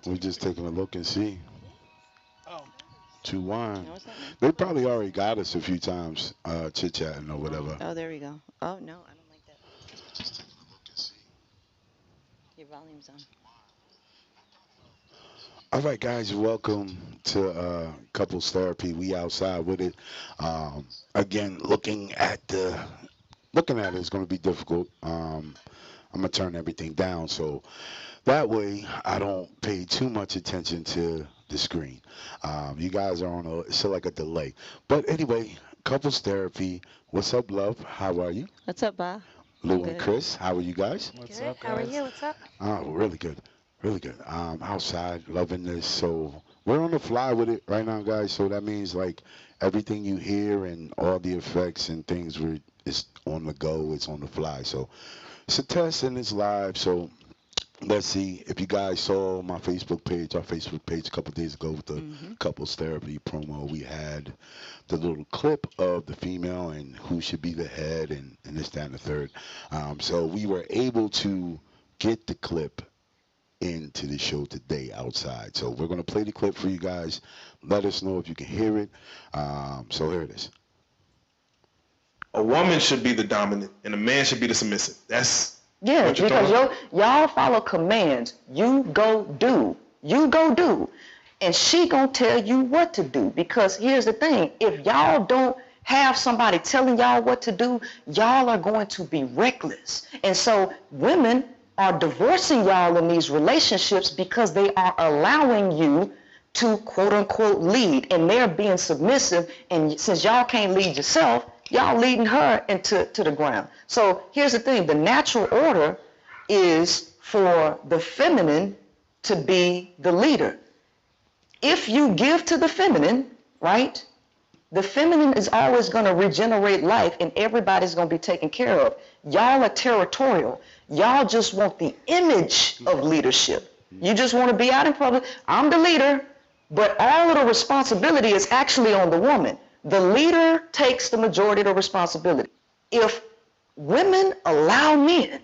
We're just taking a look and see. Oh, 2-1. No, what's happening? They probably already got us a few times, chit chatting or whatever. Oh, there we go. Oh no, I don't like that. Your volume's on. All right, guys, welcome to Couples Therapy. We outside with it. Again, looking at it is going to be difficult. I'm gonna turn everything down so that way I don't pay too much attention to the screen. You guys are on it's like a delay. But anyway, Couples Therapy. What's up, love? How are you? What's up, Ba? I'm Lou and good. Chris, how are you guys? what's Good. up, How are guys? you? What's up? Really good. Really good. Outside, loving this. So we're on the fly with it right now, guys. So that means like everything you hear and all the effects and things it's on the go. It's on the fly. So it's a test and it's live. So let's see if you guys saw my Facebook page, our Facebook page a couple days ago with the Mhm. couples therapy promo. We had the little clip of the female and who should be the head and this, that, and the third. So we were able to get the clip into the show today outside. So we're going to play the clip for you guys. Let us know if you can hear it. So here it is. A woman should be the dominant and a man should be the submissive. That's Yeah, what you're because talking. y'all follow commands. You go do. You go do. And she gonna tell you what to do. Because here's the thing, if y'all don't have somebody telling y'all what to do, y'all are going to be reckless. And so women are divorcing y'all in these relationships because they are allowing you to quote unquote lead, and they're being submissive, and since y'all can't lead yourself, y'all leading her into the ground. So here's the thing, the natural order is for the feminine to be the leader. If you give to the feminine, right, the feminine is always going to regenerate life and everybody's going to be taken care of. Y'all are territorial. Y'all just want the image of leadership. You just want to be out in public. I'm the leader, but all of the responsibility is actually on the woman. The leader takes the majority of the responsibility. If women allow men,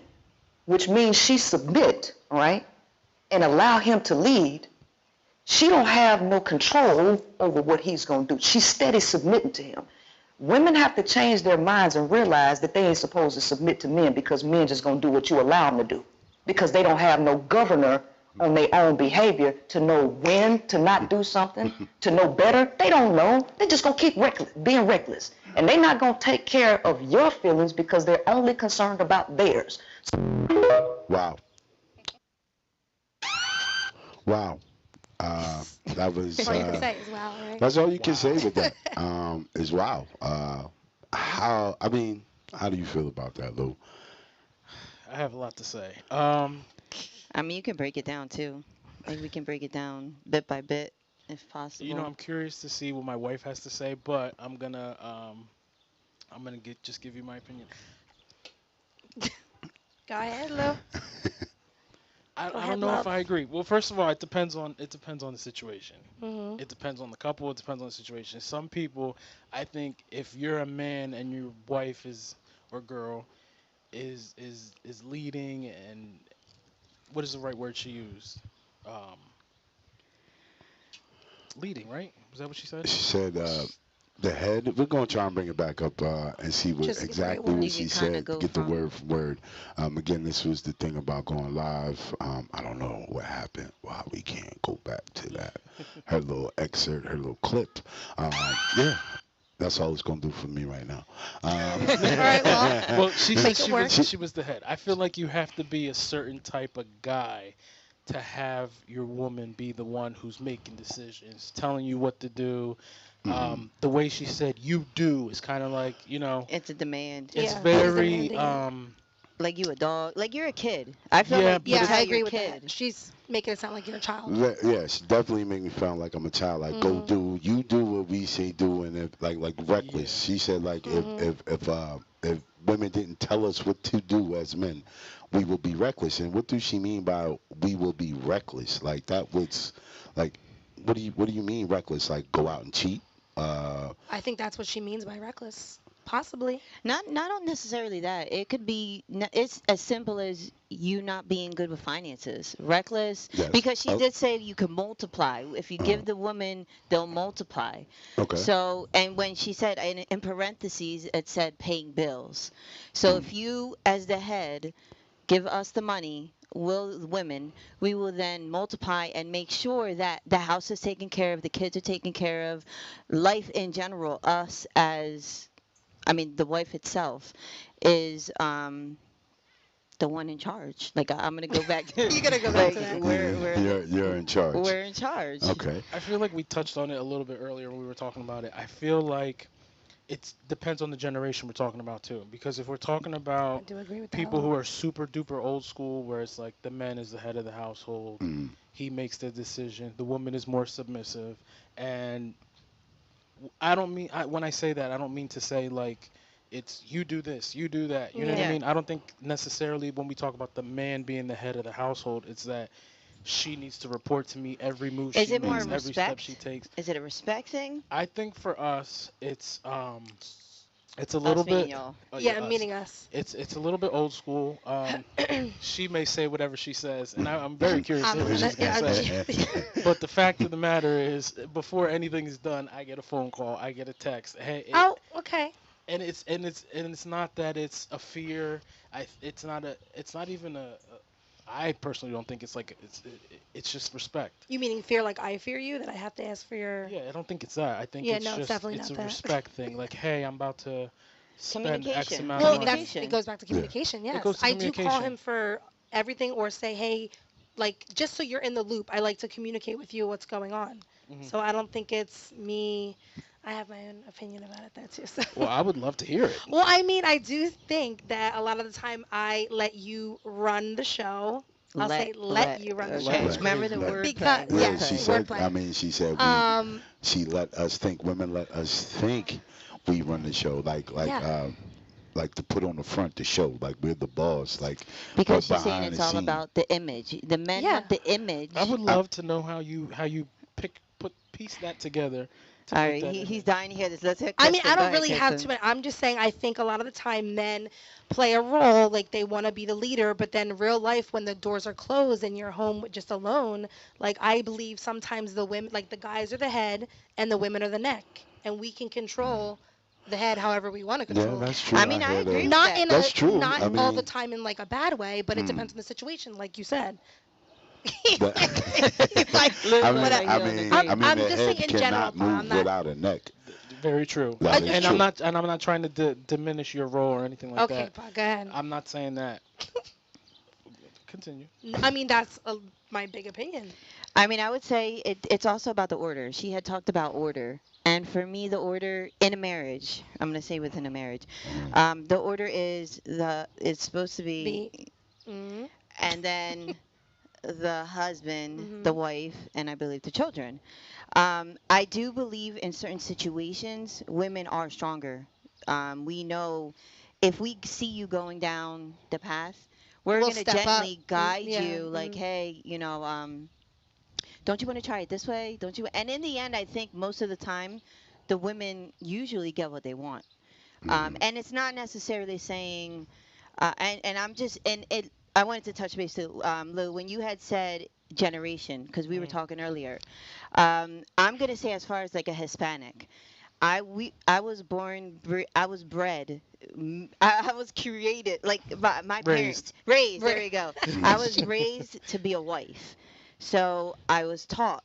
which means she submit, right, and allow him to lead, she don't have no control over what he's going to do. She's steady submitting to him. Women have to change their minds and realize that they ain't supposed to submit to men because men just going to do what you allow them to do. Because they don't have no governor on their own behavior to know when to not do something, to know better. They don't know. They just going to keep being reckless. And they're not going to take care of your feelings because they're only concerned about theirs. Wow. Wow. That was All you can say is wow, right? that's all you can say Wow. with that. Is wow. How do you feel about that, Lou? I have a lot to say. I mean, you can break it down too. Like we can break it down bit by bit if possible. I'm curious to see what my wife has to say, but I'm gonna just give you my opinion. Go ahead, Lou. Go I don't ahead, know if love. I agree. Well, first of all, it depends on the situation. Mhm. It depends on the couple. It depends on the situation. Some people, I think, if you're a man and your wife is or girl is leading and what is the right word she used? Um, leading, right? Was that what she said? She said the head. We're gonna try and bring it back up and see what Just the right exactly what You word. she can kind of said. go Get the from word for word. Again, this was the thing about going live. I don't know what happened. Why we can't go back to that. Her little excerpt, her little clip. Um, yeah, that's all it's gonna do for me right now. All right, well, Well, she said make it she work. was she was the head. I feel like you have to be a certain type of guy to have your woman be the one who's making decisions, telling you what to do. Mhm. The way she said "you do" is kind of like it's a demand. it's Yeah, she's very demanding it. Like you a dog. Like you're a kid. I feel yeah, like you but Yeah, I tell it's your agree with that. kid. She's making it sound like you're a child. Yeah, she definitely make me feel like I'm a child. Like, go Mhm. do, you do what we say do, and if like yeah. reckless. She said like Mhm. if women didn't tell us what to do as men, we will be reckless. And what does she mean by we will be reckless? Like that was like, what do you mean reckless? Like go out and cheat? Uh, I think that's what she means by reckless. Possibly. Not necessarily that. It could be it's as simple as you not being good with finances, reckless. Yes. Because she Oh, did say you can multiply. If you uh, give the woman, they'll multiply. okay. So, and when she said in parentheses, it said paying bills. So Mm, if you, as the head, give us the money, will women, we will then multiply and make sure that the house is taken care of, the kids are taken care of, life in general, us as I mean, the wife itself is the one in charge. Like I'm gonna go back to You're gonna go back like to that. you're in charge. we're in charge. Okay. I feel like we touched on it a little bit earlier when we were talking about it. I feel like it depends on the generation we're talking about too. Because if we're talking I about do agree with that a people lot. who are super duper old school, where it's like the man is the head of the household, Mm, he makes the decision, the woman is more submissive, and I don't mean when I say that, I don't mean to say like it's you do this, you do that. You know what I Yeah. Yeah. mean? I don't think necessarily when we talk about the man being the head of the household, it's that she needs to report to me every move Is she it more makes, mm. every step she respect? takes. Is it a respect thing? I think for us, it's a little Us meaning bit y'all. yeah, Yeah, us. meaning us. It's a little bit old school. She may say whatever she says, and I'm very curious to I'm hear what gonna. she's gonna say. But the fact of the matter is, before anything is done, I get a phone call, I get a text. Hey, Oh, okay. and it's not that it's a fear. It's not even I personally don't think it's like it's just respect. You meaning fear like I fear you that I have to ask for your? Yeah, I don't think it's that. I think Yeah, no, it's definitely it's not a that. respect thing. Like, hey, I'm about to spend X Communication. amount of Well, money. that's it Communication. goes back to Yeah. communication. It Yes, goes to I do call him communication. for everything or say, hey, like just so you're in the loop. I like to communicate with you what's going on. Hmm. So I don't think it's me. I have my own opinion about it, that too. So. Well, I would love to hear it. Well, I mean, I do think that a lot of the time I let you run the show. I'll say let you run the Let Okay. show is Right. Remember the crazy. Let, because wordplay. yeah, yes, she Wordplay. said. I wordplay. mean, she said we. Um, She let us think. Women let us think we run the show. yeah. Like to put on the front the show. Like we're the boss. Like, Because but she's saying behind it's the all scene. about the image. The men Yeah. want the I image. would I, love to know how you piece that together to All make right, that he's image. dying to hear this. Let's hit I mean, I Kristen. Go don't ahead, really have too Kristen. many. I'm just saying, I think a lot of the time men play a role like they want to be the leader, but then real life, when the doors are closed and you're home just alone, like I believe sometimes the women, like the guys are the head and the women are the neck, and we can control the head however we want to yeah, control it. that's I true. I mean, I hear agree that. with Not that. in a That's true. not I all the mean, time in like a bad way, but it hmm, depends on the situation, like you said. that, Like, Liz I looks mean, but like I he don't mean, agree. I'm the just saying head in general, cannot Paul. I'm move not. without a neck. Very true. I That is just And I'm true. not and I'm not trying to diminish your role or anything like okay, that. Paul. Go ahead. I'm not saying that. Continue. I mean, that's my big opinion. I mean, I would say it's also about the order. She had talked about order. And for me, the order in a marriage, I'm going to say within a marriage, Mm, the order is it's supposed to be, The. Mm, and then the husband, the mhm. wife, and I believe the children. I do believe in certain situations, women are stronger. We know if we see you going down the path, we're We'll going to step up. gently guide Yeah. you, like, hey, don't you want to try it this way? Don't you? And in the end, I think most of the time, the women usually get what they want. mm, And it's not necessarily saying, and I'm just, and it, I wanted to touch base too, Lou, when you had said generation, because we were Hmm. talking earlier. I'm gonna say as far as like a Hispanic, I was born, I was bred, I was created like my Raised. parents raised. There Right. we go. I mm, was raised to be a wife, so I was taught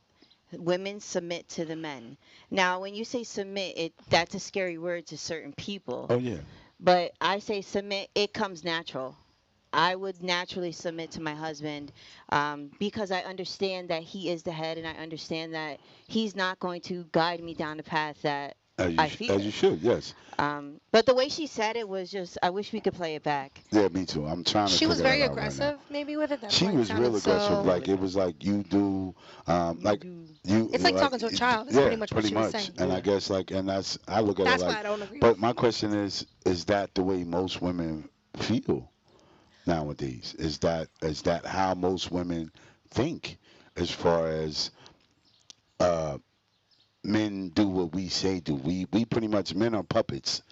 women submit to the men. Now, when you say submit, it that's a scary word to certain people, oh yeah. but I say submit, it comes natural. I would naturally submit to my husband because I understand that he is the head and I understand that he's not going to guide me down the path that I As you fear. should. Yes. But the way she said it was just, I wish we could play it back. Yeah, me too. I'm trying to She was figure that very out right now. aggressive, maybe with it. That's She why it was sounded real aggressive. so. Really Like it was was. like you do, You like do. you It's like like talking to a child. It's yeah, pretty much what pretty she was much. saying. And I Yeah. guess like, and that's I look at it That's why like. I don't agree But with. my question is that the way most women feel nowadays? Is that how most women think as far as uh men do what we say do? We pretty much men are puppets.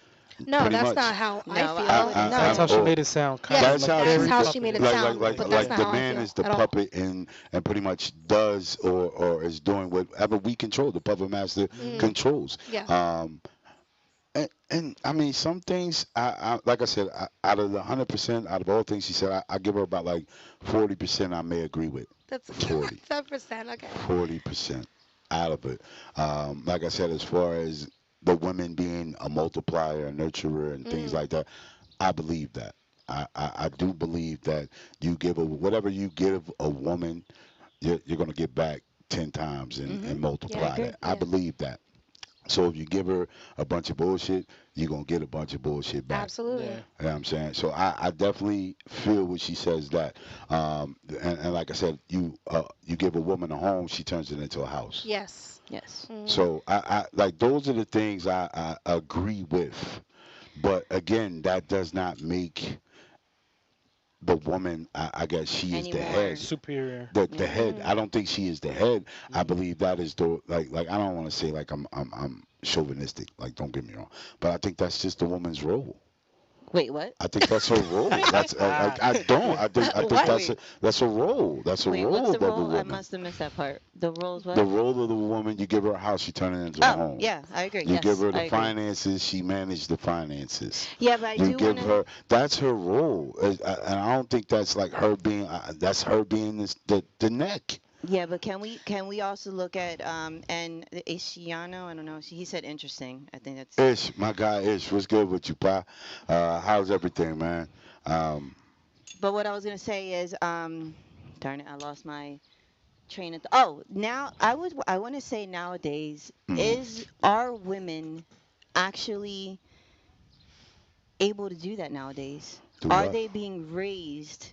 No, Pretty that's much. not how I No, feel. I wouldn't. That's how No. she Or made it sound, kind of Yes, that's like how that's very she, how she made it puppety. sound, Yeah, but that's like not the how I man feel is the at all. puppet and pretty much does or is doing whatever we control. The puppet master Mm, controls. yeah. Um, and I mean, some things, like I said, out of the 100%, out of all things she said, I give her about like 40% I may agree with. That's 40, 10%. Okay. 40% out of it. Like I said, as far as the women being a multiplier, a nurturer, and things Mm, like that, I believe that. I do believe that you give whatever you give a woman, you're going to get back 10 times and yeah, I multiply agree. that. I Yeah. believe that. So if you give her a bunch of bullshit, you're gonna get a bunch of bullshit back. Absolutely. yeah. You know what I'm saying? So I definitely feel what she says that. And like I said, you give a woman a home, she turns it into a house. Yes. Yes. Mm. So I like those are the things I agree with. But again, that does not make the woman. I guess she is the Anymore. head. Superior. The Yeah. head. I don't think she is the head. I Mm. believe that is the like I don't want to say like I'm chauvinistic. Like don't get me wrong, but I think that's just the woman's role. Wait, what? I think that's her role. That's like I don't. I think What? that's Wait, that's a role. That's a wait. What's role the of a role? I woman. must have missed that part. The roles, The what? role of the woman, you give her a house, you turn it into a Oh, home. yeah, I agree. You give Yes, her I the agree. finances, she manage the finances. Yeah, but I You do want give to. her that's her role, and I don't think that's like her being that's her being the neck. Yeah, but can we also look at and the Ishiano? I don't know. He said interesting. I think that's. Ish, my guy Ish, what's good with you, pa? How's everything, man? Um, But what I was gonna say is darn it, I lost my train of. Oh, now I want to say nowadays mm, is are women actually able to do that nowadays? do Are what? they being raised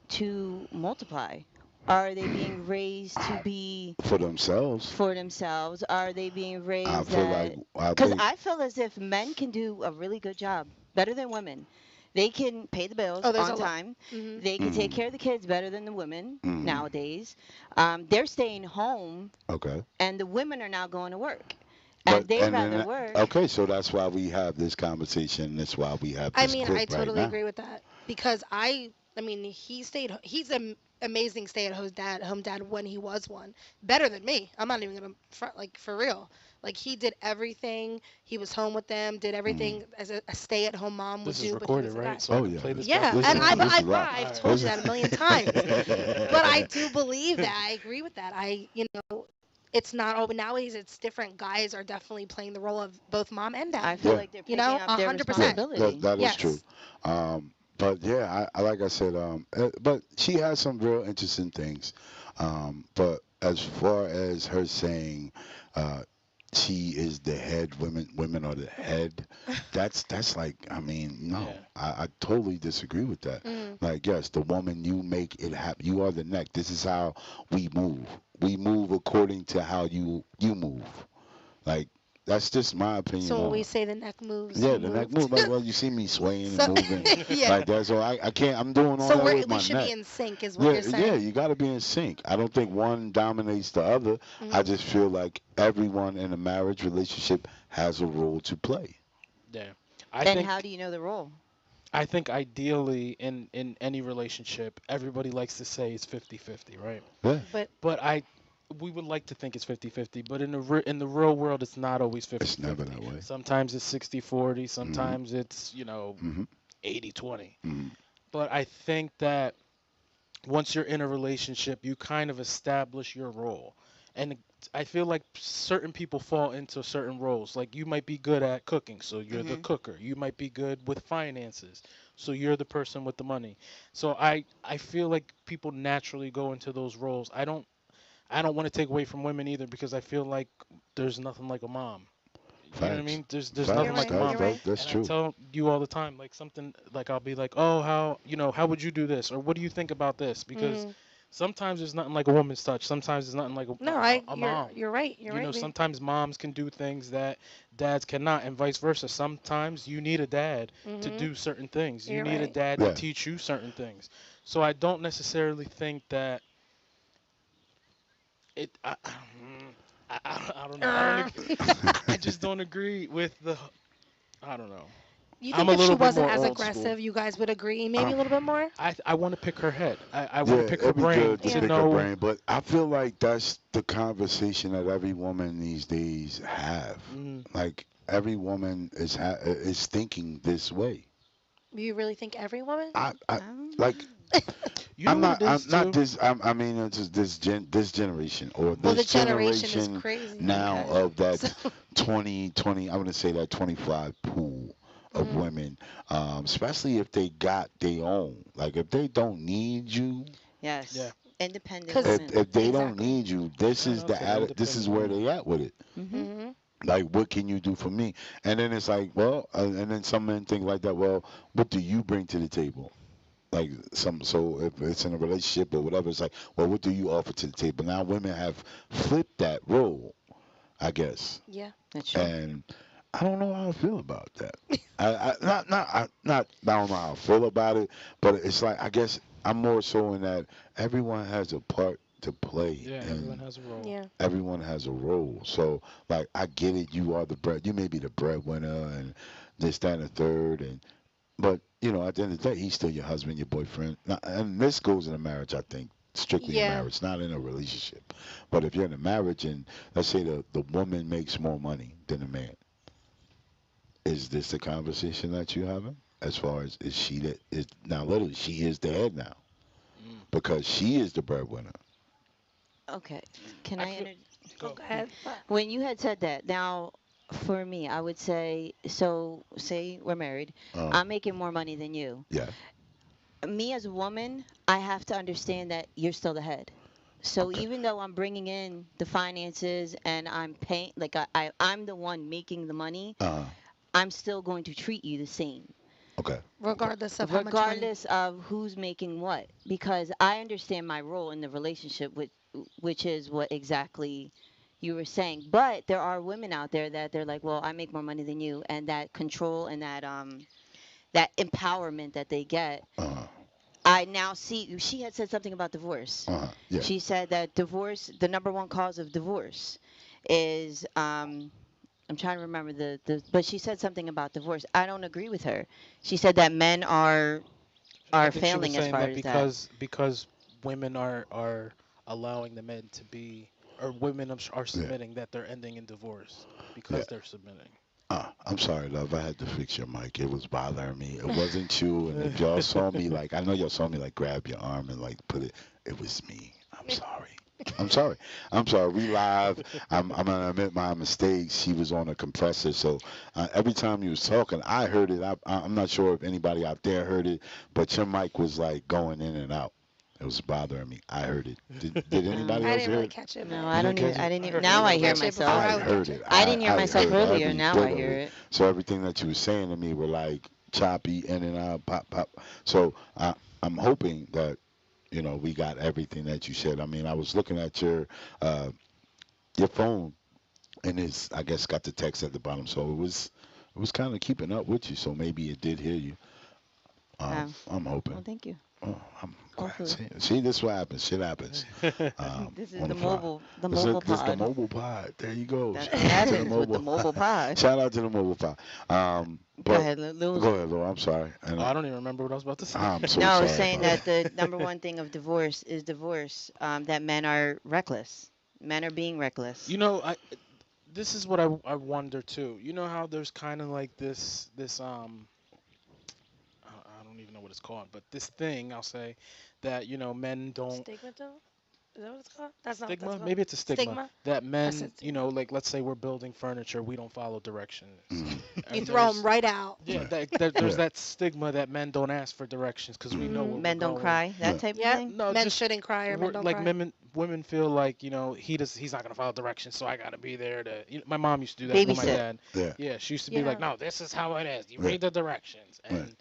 to multiply? Are they being raised to be For themselves. for themselves? Are they being I raised feel like that? I Because think I feel as if men can do a really good job, better than women. They can pay the bills Oh, there's a on lot. time. Hmm. They can take mm, care of the kids better than the women mm, nowadays. They're staying home, okay. and the women are now going to work. But And they'd and rather then work. okay, so that's why we have this conversation. That's why we have I this mean, clip I right totally now. agree with that because I mean, he's an amazing home dad when he was one. Better than me. I'm not even gonna front, like, for real. Like, he did everything. He was home with them, did Mm. everything as a stay-at-home mom would This is do, but he recorded, was a guy. right? So I Oh can yeah, play this back Yeah, to the and this camera. this is I've rock. I've Alright. told you This that a million times. But I do believe is- that. I agree with that. It's not open nowadays. It's different. Guys are definitely playing the role of both mom and I dad. feel yeah, like they're You picking know, up a their hundred yeah, percent. responsibility. that is true. Yes. But yeah, I like I said, but she has some real interesting things. But as far as her saying, uh, she is the head, women are the head. That's like, I mean, no, Yeah. I totally disagree with that. Mm. Like, yes, the woman you make it happen. You are the neck. This is how we move. We move according to how you move. Like, that's just my opinion So when on we it. say the neck moves, Yeah, you the neck moved. move. Like, well, you see me swaying and So moving yeah. like that. So I can't. I'm doing all So that with we my should be neck. in sync, is what Yeah, you're yeah. saying. You got to be in sync. I don't think one dominates the other. I Hmm. just feel like everyone in a marriage relationship has a role to play. Yeah. I And think how do you know the role? I think ideally in any relationship, everybody likes to say it's 50-50, right? Yeah, But But we would like to think it's 50-50, but in the real world it's not always it's never 50-50. that way. Sometimes it's 60-40, Mhm, sometimes it's, mhm, 80-20. mhm. But I think that once you're in a relationship, you kind of establish your role. And I feel like certain people fall into certain roles. Like you might be good at cooking, so you're the Hmm. cooker. You might be good with finances, so you're the person with the money. So I feel like people naturally go into those roles. I don't want to take away from women either because I feel like there's nothing like a mom. You know what I Facts, mean? There's you're nothing facts. like right. a That You're mom. right. that's And I true. tell you all the time, like something like I'll be like, oh, how would you do this, or what do you think about this? Because Mm. sometimes there's nothing like a woman's touch. Sometimes there's nothing like No, a mom. you're right. You're right, babe. Sometimes moms can do things that dads cannot, and vice versa. Sometimes you need a dad to Mhm. do certain things. You You're need a right. dad to Yeah, teach you certain things. So I don't necessarily think that it. I don't know. Uh, I just don't agree with the. I don't know. You I'm think a if she little bit wasn't more as old school. aggressive, you guys would agree maybe Uh, a little bit more? I want to pick her head. I want yeah, to pick her it'd be brain good to to Yeah. pick her know. brain, but I feel like that's the conversation that every woman these days have. Mm, Like every woman is thinking this way. You really think every woman? I Um, like you know what it I'm is not too. this I mean it's just this generation or Well, the this generation is generation crazy. now Mm, Okay. of So, that 2020 I want to say that 25 pool of mhm. women, especially if they got their own. Like if they don't need you, yeah. yes, independent Cuz women. if they don't exactly. need you, this No, is no, it's an this is independent where woman. they at with it. Hmm. Mhm. Like what can you do for me? And then it's like, well, and then some men think like that. Well, what do you bring to the table? Like so if it's in a relationship or whatever, it's like, well, what do you offer to the table? Now women have flipped that role, I guess, Yeah. That's true. and I don't know how I feel about that. I don't know how I feel about it, but it's like I guess I'm more so in that everyone has a part to play, Yeah, everyone and has a role. Yeah. everyone has a role. So like I get it, you may be the breadwinner and this, that, and the third, and but at the end of the day, he's still your husband, your boyfriend. Now, and this goes in a marriage, I think, strictly in Yeah. marriage, not in a relationship. But if you're in a marriage and let's say the woman makes more money than the man, is this the conversation that you're having? As far as is she that is now literally she is the head now Mm. because she is the breadwinner. Okay, can I I feel. Oh, Go. go ahead. when you had said that, now for me, I would say, so say we're married, Uh, I'm making more money than you. yeah. Me as a woman, I have to understand that you're still the head. So Okay. even though I'm bringing in the finances and I'm paying, like I'm the one making the money, Uh. I'm still going to treat you the same, Okay. Okay. Regardless of how much money. regardless of who's making what, because I understand my role in the relationship, which is what exactly you were saying. But there are women out there that they're like, well, I make more money than you, and that control and that empowerment that they get. Uh. I now see she had said something about divorce. Yeah. She said that divorce, the number one cause of divorce is I'm trying to remember but she said something about divorce. I don't agree with her. She said that men I are think she was failing as saying far that as that. because women are allowing the men to be, or women are Yeah. submitting, that they're ending in divorce Yeah. because they're submitting. I'm sorry, love. I had to fix your mic. It was bothering me. It wasn't you. And if y'all saw me, like, I know y'all saw me, like, grab your arm and, like, put it, it was me. I'm sorry. I'm sorry. I'm sorry. We live. I'm gonna admit my mistakes. She was on a compressor, so every time you was talking, I heard it. I'm not sure if anybody out there heard it, but your mic was like going in and out. It was bothering me. I heard it. Did No, anybody I else didn't hear really it? catch it, no, but You I didn't don't even. catch I it? didn't I even. heard a you Now little I would hear bit. catch it before myself. I I would heard catch it. it. I didn't hear I myself heard earlier. every Now bit I of hear it. it. So everything that you were saying to me were like choppy in and out, pop, pop. So I'm hoping that we got everything that you said. I mean, I was looking at your phone, and it's I guess got the text at the bottom, so it was kind of keeping up with you. So maybe it did hear you. I'm hoping. Well, thank you. Oh, I'm glad. Hopefully, See, this is what happens. Shit happens this is on the the fly. mobile This is the pod. mobile pod. There you go. That's Shout what out to the happens with the mobile. mobile pod. Shout out to the mobile pod. Go But ahead, Lil. go ahead, Lou. I'm sorry, Oh, and I don't even remember what I was about to say. I'm so No, I was sorry saying about that that. the number one thing of divorce is divorce. That men are reckless. Men are being reckless. You know, this is what I wonder too. You know how there's kind of like this I don't even know what it's called, but this thing I'll say that men don't. Stigmata? Is that what it's called? That's not what that's Stigma, called. maybe it's a stigma Stigma? that That's men, it, stigma. like let's say we're building furniture, we don't follow directions, Mhm. You and throw them there's right out. yeah, Yeah, there's yeah, that stigma that men don't ask for directions because we know Hmm. where we're Men don't going. cry. That yeah. type of Yep. thing. No, Men just shouldn't cry or men we're don't like cry. women feel like he's not gonna follow directions, so I gotta be there to. My mom used to do that with my Babysit. dad. Yeah, Yeah, she used to be like, Yeah. no, this is how it is. You yeah, read the directions, yeah. and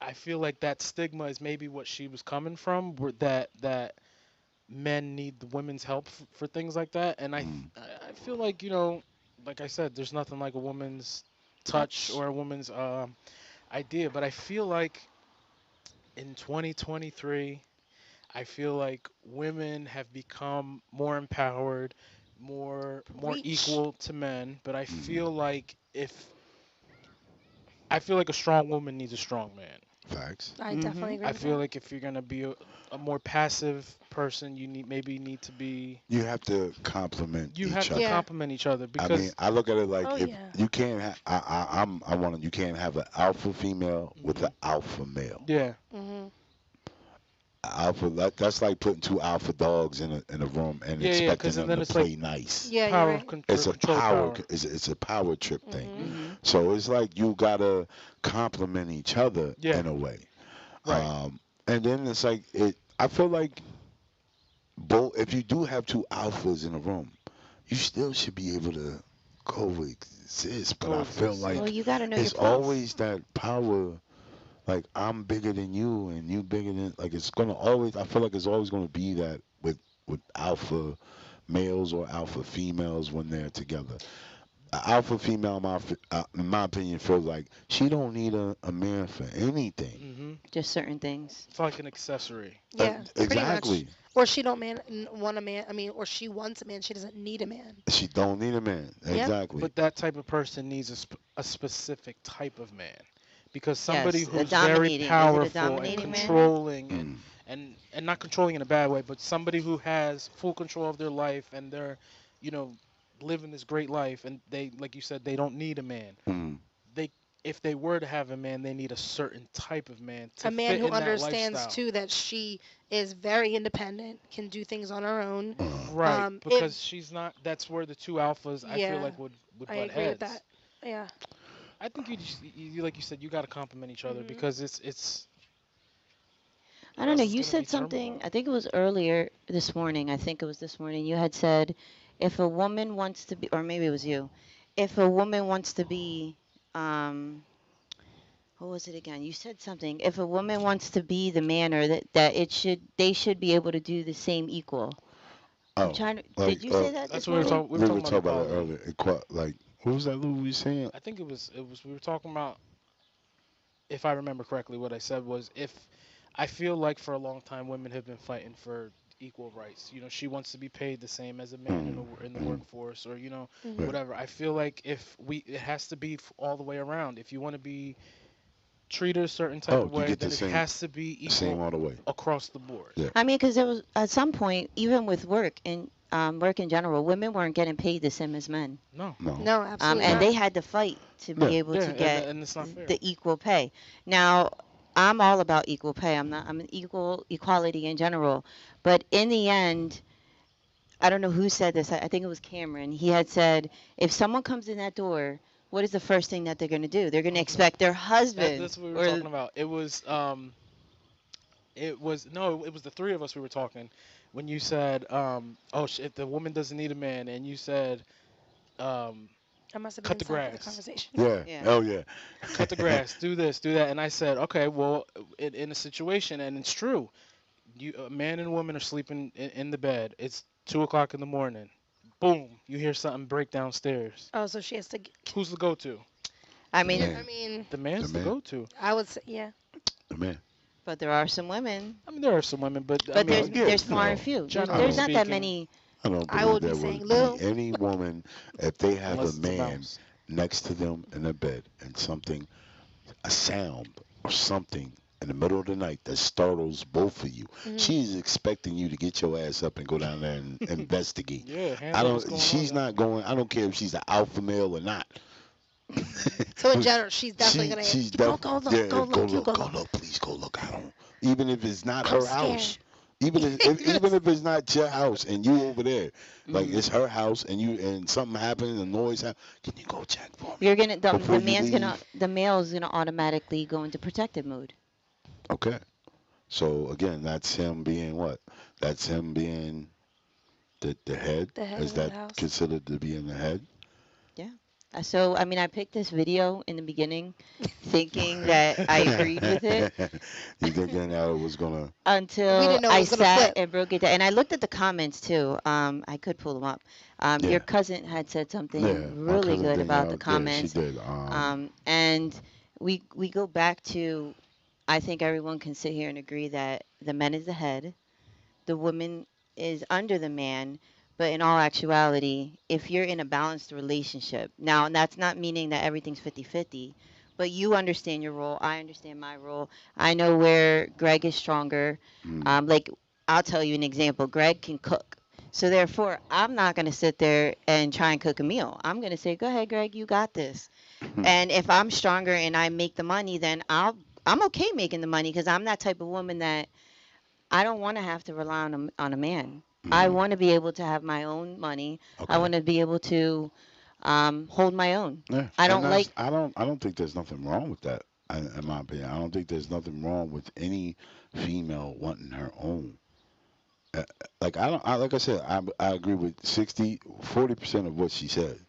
I feel like that stigma is maybe what she was coming from, where that men need the women's help for things like that, and Mm. I feel like like I said, there's nothing like a woman's touch Touch. or a woman's idea, but I feel like in 2023, I feel like women have become more empowered, more Reach. equal to men, but I Mhm. feel like if I feel like a strong woman needs a strong man. Facts. I Mm-hmm. definitely agree I with feel that. like if you're gonna be a more passive person, you need to be. You have to complement You each have to other. Yeah. complement each other I mean, because. I look at it like Oh if yeah. you can't have, I want to, you can't have an alpha female with Hmm. an alpha male. Yeah. Mhm. Alpha, that's like putting two alpha dogs in a room and Yeah, yeah. expecting Because them then to it's like play nice. Yeah, you're right. It's a control power. it's a power trip thing. Mhm. Mm-hmm. So it's like you gotta complement each other Yeah. in a way. Right. And then it's like it. I feel like both. If you do have two alphas in a room, you still should be able to coexist. But I feel Coexist. Well, Yeah. like you got to know your it's place. always that power. Like I'm bigger than you, and you bigger than. Like it's gonna always. I feel like it's always gonna be that with alpha males or alpha females when they're together. An alpha female, in my opinion, feels like she don't need a man for anything. Hmm. Just certain things. It's like an accessory. Yeah, pretty much. Exactly. Or she don't want a man. I mean, or she wants a man. She doesn't need a man. She don't need a man. Yep. Exactly. But that type of person needs a specific type of man, because somebody Yes, a who's very dominating. Is it a powerful and dominating man? Mhm. controlling Mm. and not controlling in a bad way, but somebody who has full control of their life and they're, you know, living this great life and they, like you said, they don't need a man. Mm. They, if they were to have a man, they need a certain type of man A to man fit who in that understands lifestyle. too that she is very independent, can do things on her own. Right, If because she's not. That's where the two alphas I feel yeah, like would I butt agree with that. heads. Yeah. I think like you said, you got to complement each other Mhm. because it's I or don't know. else it's You gonna be said something, turmoil. I think it was earlier this morning. I think it was this morning. You had said if a woman wants to be, or maybe it was you, if a woman wants to be, um, what was it again? You said something. If a woman wants to be the man, or that they should be able to do the same equal. I'm Oh, trying to, like did you say that That's this what we were morning? talking. We were we talking were about talking about that equality. earlier. Like what was that Lou we saying? I think we were talking about, if I remember correctly, what I said was, if I feel like for a long time women have been fighting for equal rights. You know, she wants to be paid the same as a man Mm. in the Mm. workforce, or Mhm. Right. whatever. I feel like if we it has to be all the way around. If you want to be treated a certain type Oh, of you way, get then the it same has to be same equal all the way. across the board. Yeah. I mean, because there was at some point, even with work in general, women weren't getting paid the same as men. No. No. No, absolutely And No. not. they had to fight to Yeah. be able Yeah, to get and it's not fair. the equal pay. Now, I'm all about equal pay. I'm an equal equality in general, but in the end, I don't know who said this. I think it was Cameron. He had said, if someone comes in that door, what is the first thing that they're going to do? They're going to Okay. expect their husband That's what we were or talking about. It was no, it was the three of us we were talking when you said, oh shit, the woman doesn't need a man, and you said, um, I must have been cut the inside for the grass, conversation. Yeah. yeah. Oh yeah. cut the grass, do this, do that, and I said, okay, well, in a situation, and it's true, a man and woman are sleeping in the bed. It's 2 o'clock in the morning. Boom, you hear something break downstairs. Oh, so she has to. Who's the go-to? I The mean, Yeah, I man. mean, The The man's the man. go-to. I would say, yeah. The man. but there are some women. I mean, there are some women, but I But No. mean, Yeah. there's far and No. few. I generally There's don't. not that speaking, many. I don't I believe would be there would saying be Lou. any woman if they have a unless it's a man mouse. next to them in the bed and something, a sound or something in the middle of the night that startles both of you. Mhm. She's expecting you to get your ass up and go down there and investigate. Yeah, hands I up, what's don't. going on, She's yo? not going. I don't care if she's an alpha male or not. So in general, she's definitely gonna. She's Go, def go look, yeah. go Go look. You look. go Go look. look. Please go look. I don't. Even if it's not I'm her scared. house. Even if it's not your house and you over there, like Mhm. it's her house and you and something happens, a noise happens. Can you go check for me You're gonna before the you man's gonna leave? the male's gonna automatically go into protective mode. Okay. So again, that's him being what? That's him being the head. The head Is of the that house. considered to be in the head? Yeah. So I mean, I picked this video in the beginning, thinking that I agreed with it You thinking that it was gonna? We until didn't know it I was gonna sat flip. and broke it down. And I looked at the comments too. I could pull them up. Your Yeah. cousin had said Yeah. something My really cousin good about the Danielle. Yeah, she comments. did. And we go back to, I think everyone can sit here and agree that the man is the head, the woman is under the man. But in all actuality, if you're in a balanced relationship, now, and that's not meaning that everything's 50-50, but you understand your role. I understand my role. I know where Greg is stronger. Mm. Like, I'll tell you an example. Greg can cook. So therefore, I'm not going to sit there and try and cook a meal. I'm going to say, "Go ahead, Greg, you got this." And if I'm stronger and I make the money, then I'm okay making the money because I'm that type of woman that I don't want to have to rely on a man. I Mm. want to be able to have my own money. I Okay. want to be able to hold my own. Yeah, I and don't like. I don't think there's nothing wrong with that. In my opinion, I don't think there's nothing wrong with any female wanting her own. Uh, like I don't, like I said, I agree with 40% of what she said.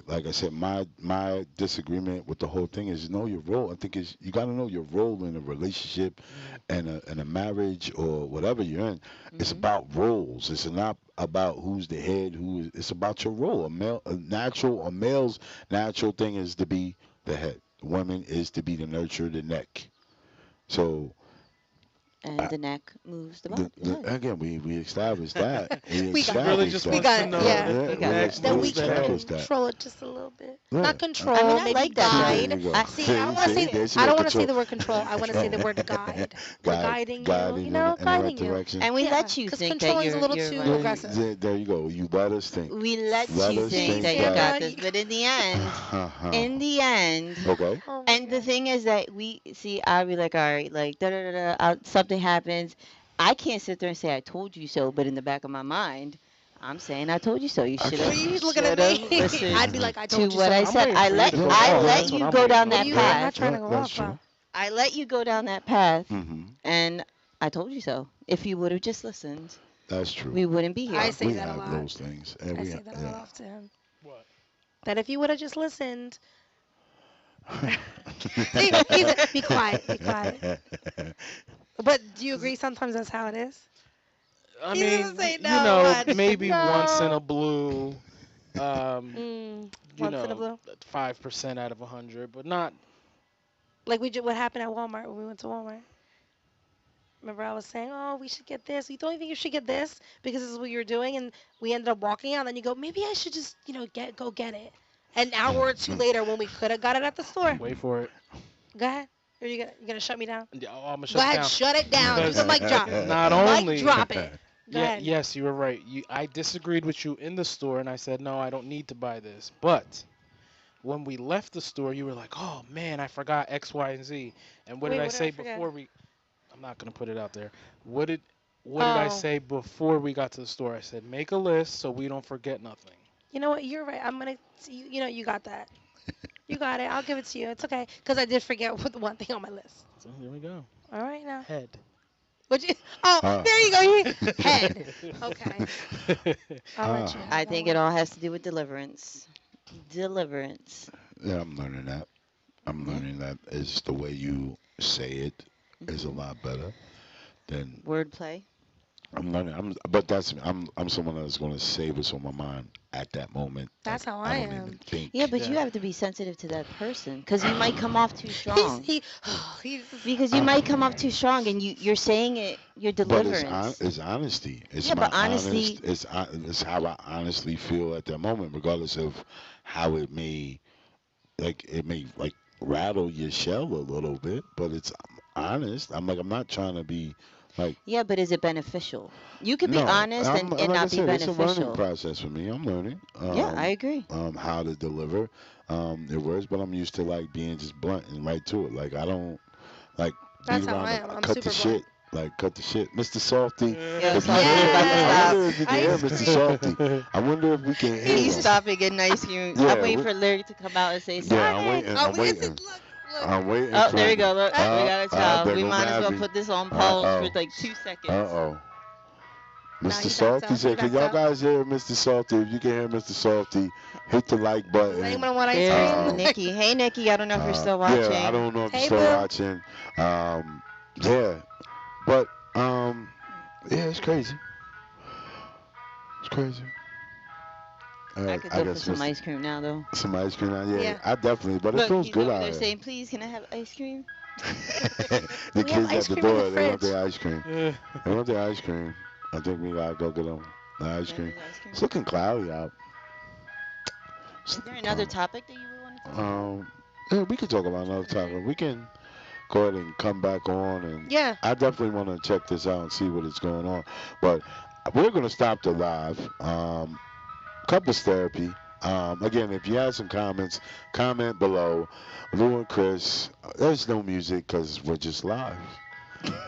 Like I said, my disagreement with the whole thing is know your role. I think is you got to know your role in a relationship, Mm. and a marriage or whatever you're in. It's Hmm. about roles. It's not about who's the head. It's about your role. A male's natural thing is to be the head. Woman is to be the nurture, the neck. So And the neck moves the body. again, we established that. We We She got really it. established just We that. wants got to it. know Yeah. that Yeah, the You got neck it. That we we moves the can head. established that. control it just a little bit. Yeah. Not I mean, control, I maybe like that There term. guide. you go. I See, I want to See, say, there she I go, don't want to say control. the word control. I want to say the word guide. We're guiding you, Guiding you in, know, in the right guiding you. direction. and we Yeah, let you because think that controlling is a little you're too right. aggressive. There you go. You let us think. We let Let you us think think that you that. got Tamara, this, but in Uh-huh. the end, Okay. oh my and the God. thing is that we see, I'll be like, all right, like da da da da, something happens. I can't sit there and say I told you so, but in the back of my mind, I'm saying I told you so. You I should Well, have, can't. you you looking at should me? have listened I'd be like, I to told you what I so. I'm said. waiting for you to go I Yeah. off. let That's what you I'm go waiting down What do that on. you mean? I'm Yeah. not path. trying Yeah. to go That's off, true. though. I let you go down that path, Hmm. and I told you so. If you would have just listened, That's true. we wouldn't be I here. say We that a have lot. those things, and I we say that a lot yeah. off to him. What? That if you would have just listened. See, he's a, be quiet, be quiet. But do you agree sometimes that's how it is? I He doesn't mean, say you no. know, Watch. maybe once in No. a blue, um, you Once in a know, blue. 5% out of 100, but not. Like what happened at Walmart when we went to Walmart. Remember I was saying, oh, we should get this. You don't think you should get this because this is what you're doing, and we ended up walking out. And then you go, maybe I should just, go get it. An hour or two later, when we could have got it at the store. Wait for it. Go ahead. Or you gonna shut me down? Yeah, I'm gonna Go shut it ahead, down shut it down. Do the because mic drop. not Mic only. drop it. Go Yeah, ahead. yes, you were right. I disagreed with you in the store, and I said no, I don't need to buy this. But when we left the store, you were like, "Oh man, I forgot X, Y, and Z." And what did Wait, I what did I say forget? before we? I'm not gonna put it out there. What did What did I Oh, say before we got to the store? I said make a list so we don't forget nothing. you know what? You're right. I'm gonna. You got that. You got it. I'll give it to you. It's okay. Cause I did forget what the one thing on my list. So here we go. All right now. Head. What you? Oh, Ah. there you go. Head. Okay. I'll let you Ah. have I that think one. it all has to do with deliverance. Deliverance. Yeah, I'm learning that. I'm Yeah. learning that is the way you say it is a Hmm. lot better than Wordplay. I'm learning. But I'm someone that's going to say what's on my mind at that moment. That's Like how I I don't even am. Yeah, think. but you Yeah. have to be sensitive to that person because you might come off too He's strong. he. He's. Because you Uh, might come off too strong and you're saying it, your but deliverance. it's honesty. It's Yeah, my but honest. honestly, It's how I honestly feel at that moment, regardless of how it may like rattle your shell a little bit. But it's honest. I'm like I'm not trying to be like yeah, but is it beneficial? You could be no. honest and Like I not be said, it's a learning beneficial. process for me. I'm learning Yeah, I agree. how to deliver the words, but I'm used to like being just blunt and right to it. Like I don't like beat That's how around I the am. I'm cut the super blunt. shit. Like cut the shit, Mr. Softy. Yo, If you Softy, you hear, about to I stop. wonder if you can hear Ice Mr. cream. Softy. I wonder if we can hear He's him. stopping getting ice cream. I'm Yeah, waiting for Lyric to come out and say, yeah, I'm Sonic. waiting. Oh, I'm it's waiting. just look. I'm waiting Oh, for there we go. him. Look, we got a child. There We go might as well Navi. put this on Uh pause for oh. like 2 seconds. Uh oh. Now Mr. he backed Softy up. He said, "Can backed y'all up. guys hear Mr. Softy? If you can hear Mr. Softy, hit the like Does button." anyone want ice There's cream? Um, Nikki. Hey, Nikki. I don't know if you're still yeah, I watching. don't know if you're Hey, still boo. watching. Yeah, but yeah, it's crazy. It's crazy. I could I go for guess some ice cream now, though. some ice cream. Yeah, Yeah. I definitely. But it Look, feels he's good over out there here. saying, please, can I have ice cream? The We have kids at ice the cream in the door, they want fridge. their ice cream. They want their ice cream. I think we gotta go get them the ice Can I cream. get ice cream? It's looking cloudy out. It's Is there looking another cloudy. topic that you would want to talk about? Um, Yeah, we can talk about another topic. We can go ahead and come back on, and Yeah. I definitely want to check this out and see what is going on. But we're gonna stop the live. Couples therapy. Again, if you have some comments, comment below. Lou and Chris, there's no music because we're just live.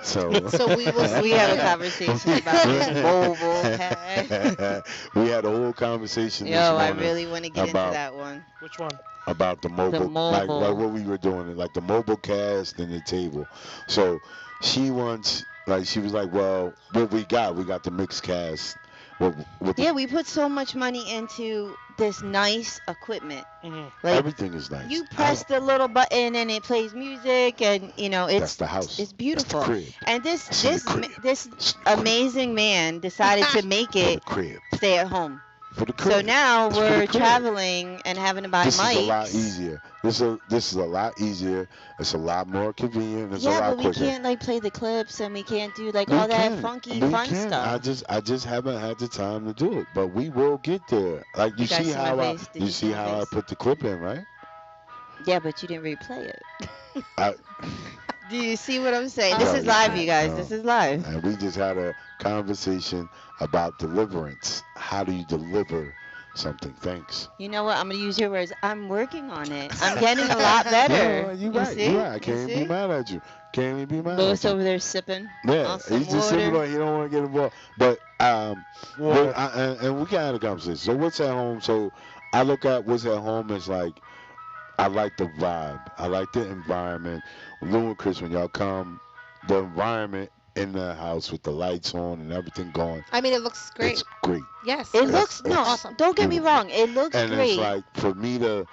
So So we will see We have a later. conversation about this mobile head. we had a whole conversation Yo, this I morning really want to get into about that one. Which one? about the The mobile, like mobile. what we were doing, like the mobile cast and the table. So she wants, like, she was like, well, what we got the mixed cast. With Yeah, we put so much money into this nice equipment. Hmm. Like everything is nice. you press the little button and it plays music, and That's it's the house. it's That's the beautiful. crib. And That's in the crib. this It's in the crib. amazing man decided to make For the it crib. stay at home. For the crib. So now It's for the we're crib. traveling and having to buy This mics. is a lot easier. This is a lot easier. It's a lot more convenient. It's a Yeah, lot but we quicker. can't like play the clips, and we can't do like We all that can. funky We fun can. stuff. I just haven't had the time to do it, but we will get there. Like you You guys see see my how face? Did you you see see my how I face? put the clip in, right? Yeah, but you didn't replay it. I, Do you see what I'm saying? Oh This No, is you live, can't. you guys. No. This is live. and we just had a conversation about deliverance. How do you deliver something? Thanks. You know what? I'm gonna use your words. I'm working on it. I'm getting a lot better. No, you You right. see? You right. I You can't even see? be mad at you. Can't even be mad Louis at you. over there sipping Yeah, on some he's just sitting water. on. He don't want to get involved. But Water. and we can have a conversation. So what's at home? So I look at what's at home as like I like the vibe. I like the environment. Lou and Chris, when y'all come, the environment in the house with the lights on and everything going, I mean, it looks great. it's great. Yes. It It's- looks it's no. awesome. Don't get me beautiful. wrong. It looks And great. it's like for me to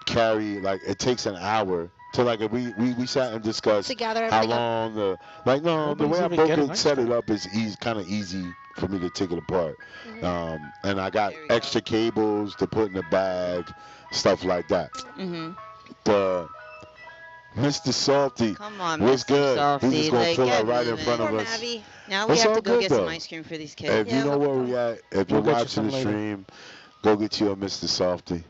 carry, like it takes an hour to like if we sat and discussed To gather how everything up. long the like no the Nobody's way I even broke getting it ice set it cream. up is easy, kind of easy for me to take it apart. Mhm. And I got There we go. extra cables to put in the bag, stuff like that. Mhm. The Mr. Salty, Come on, what's Mr. good? Softy. He's just gonna Like, pull get up right in moving. front Poor of us. Mavi. Now we It's have all to go good, get some though. ice cream for these If kids. you Yeah, know we'll where get we at, if We'll you're get you watching some the later. stream, go get you a Mr. Softy.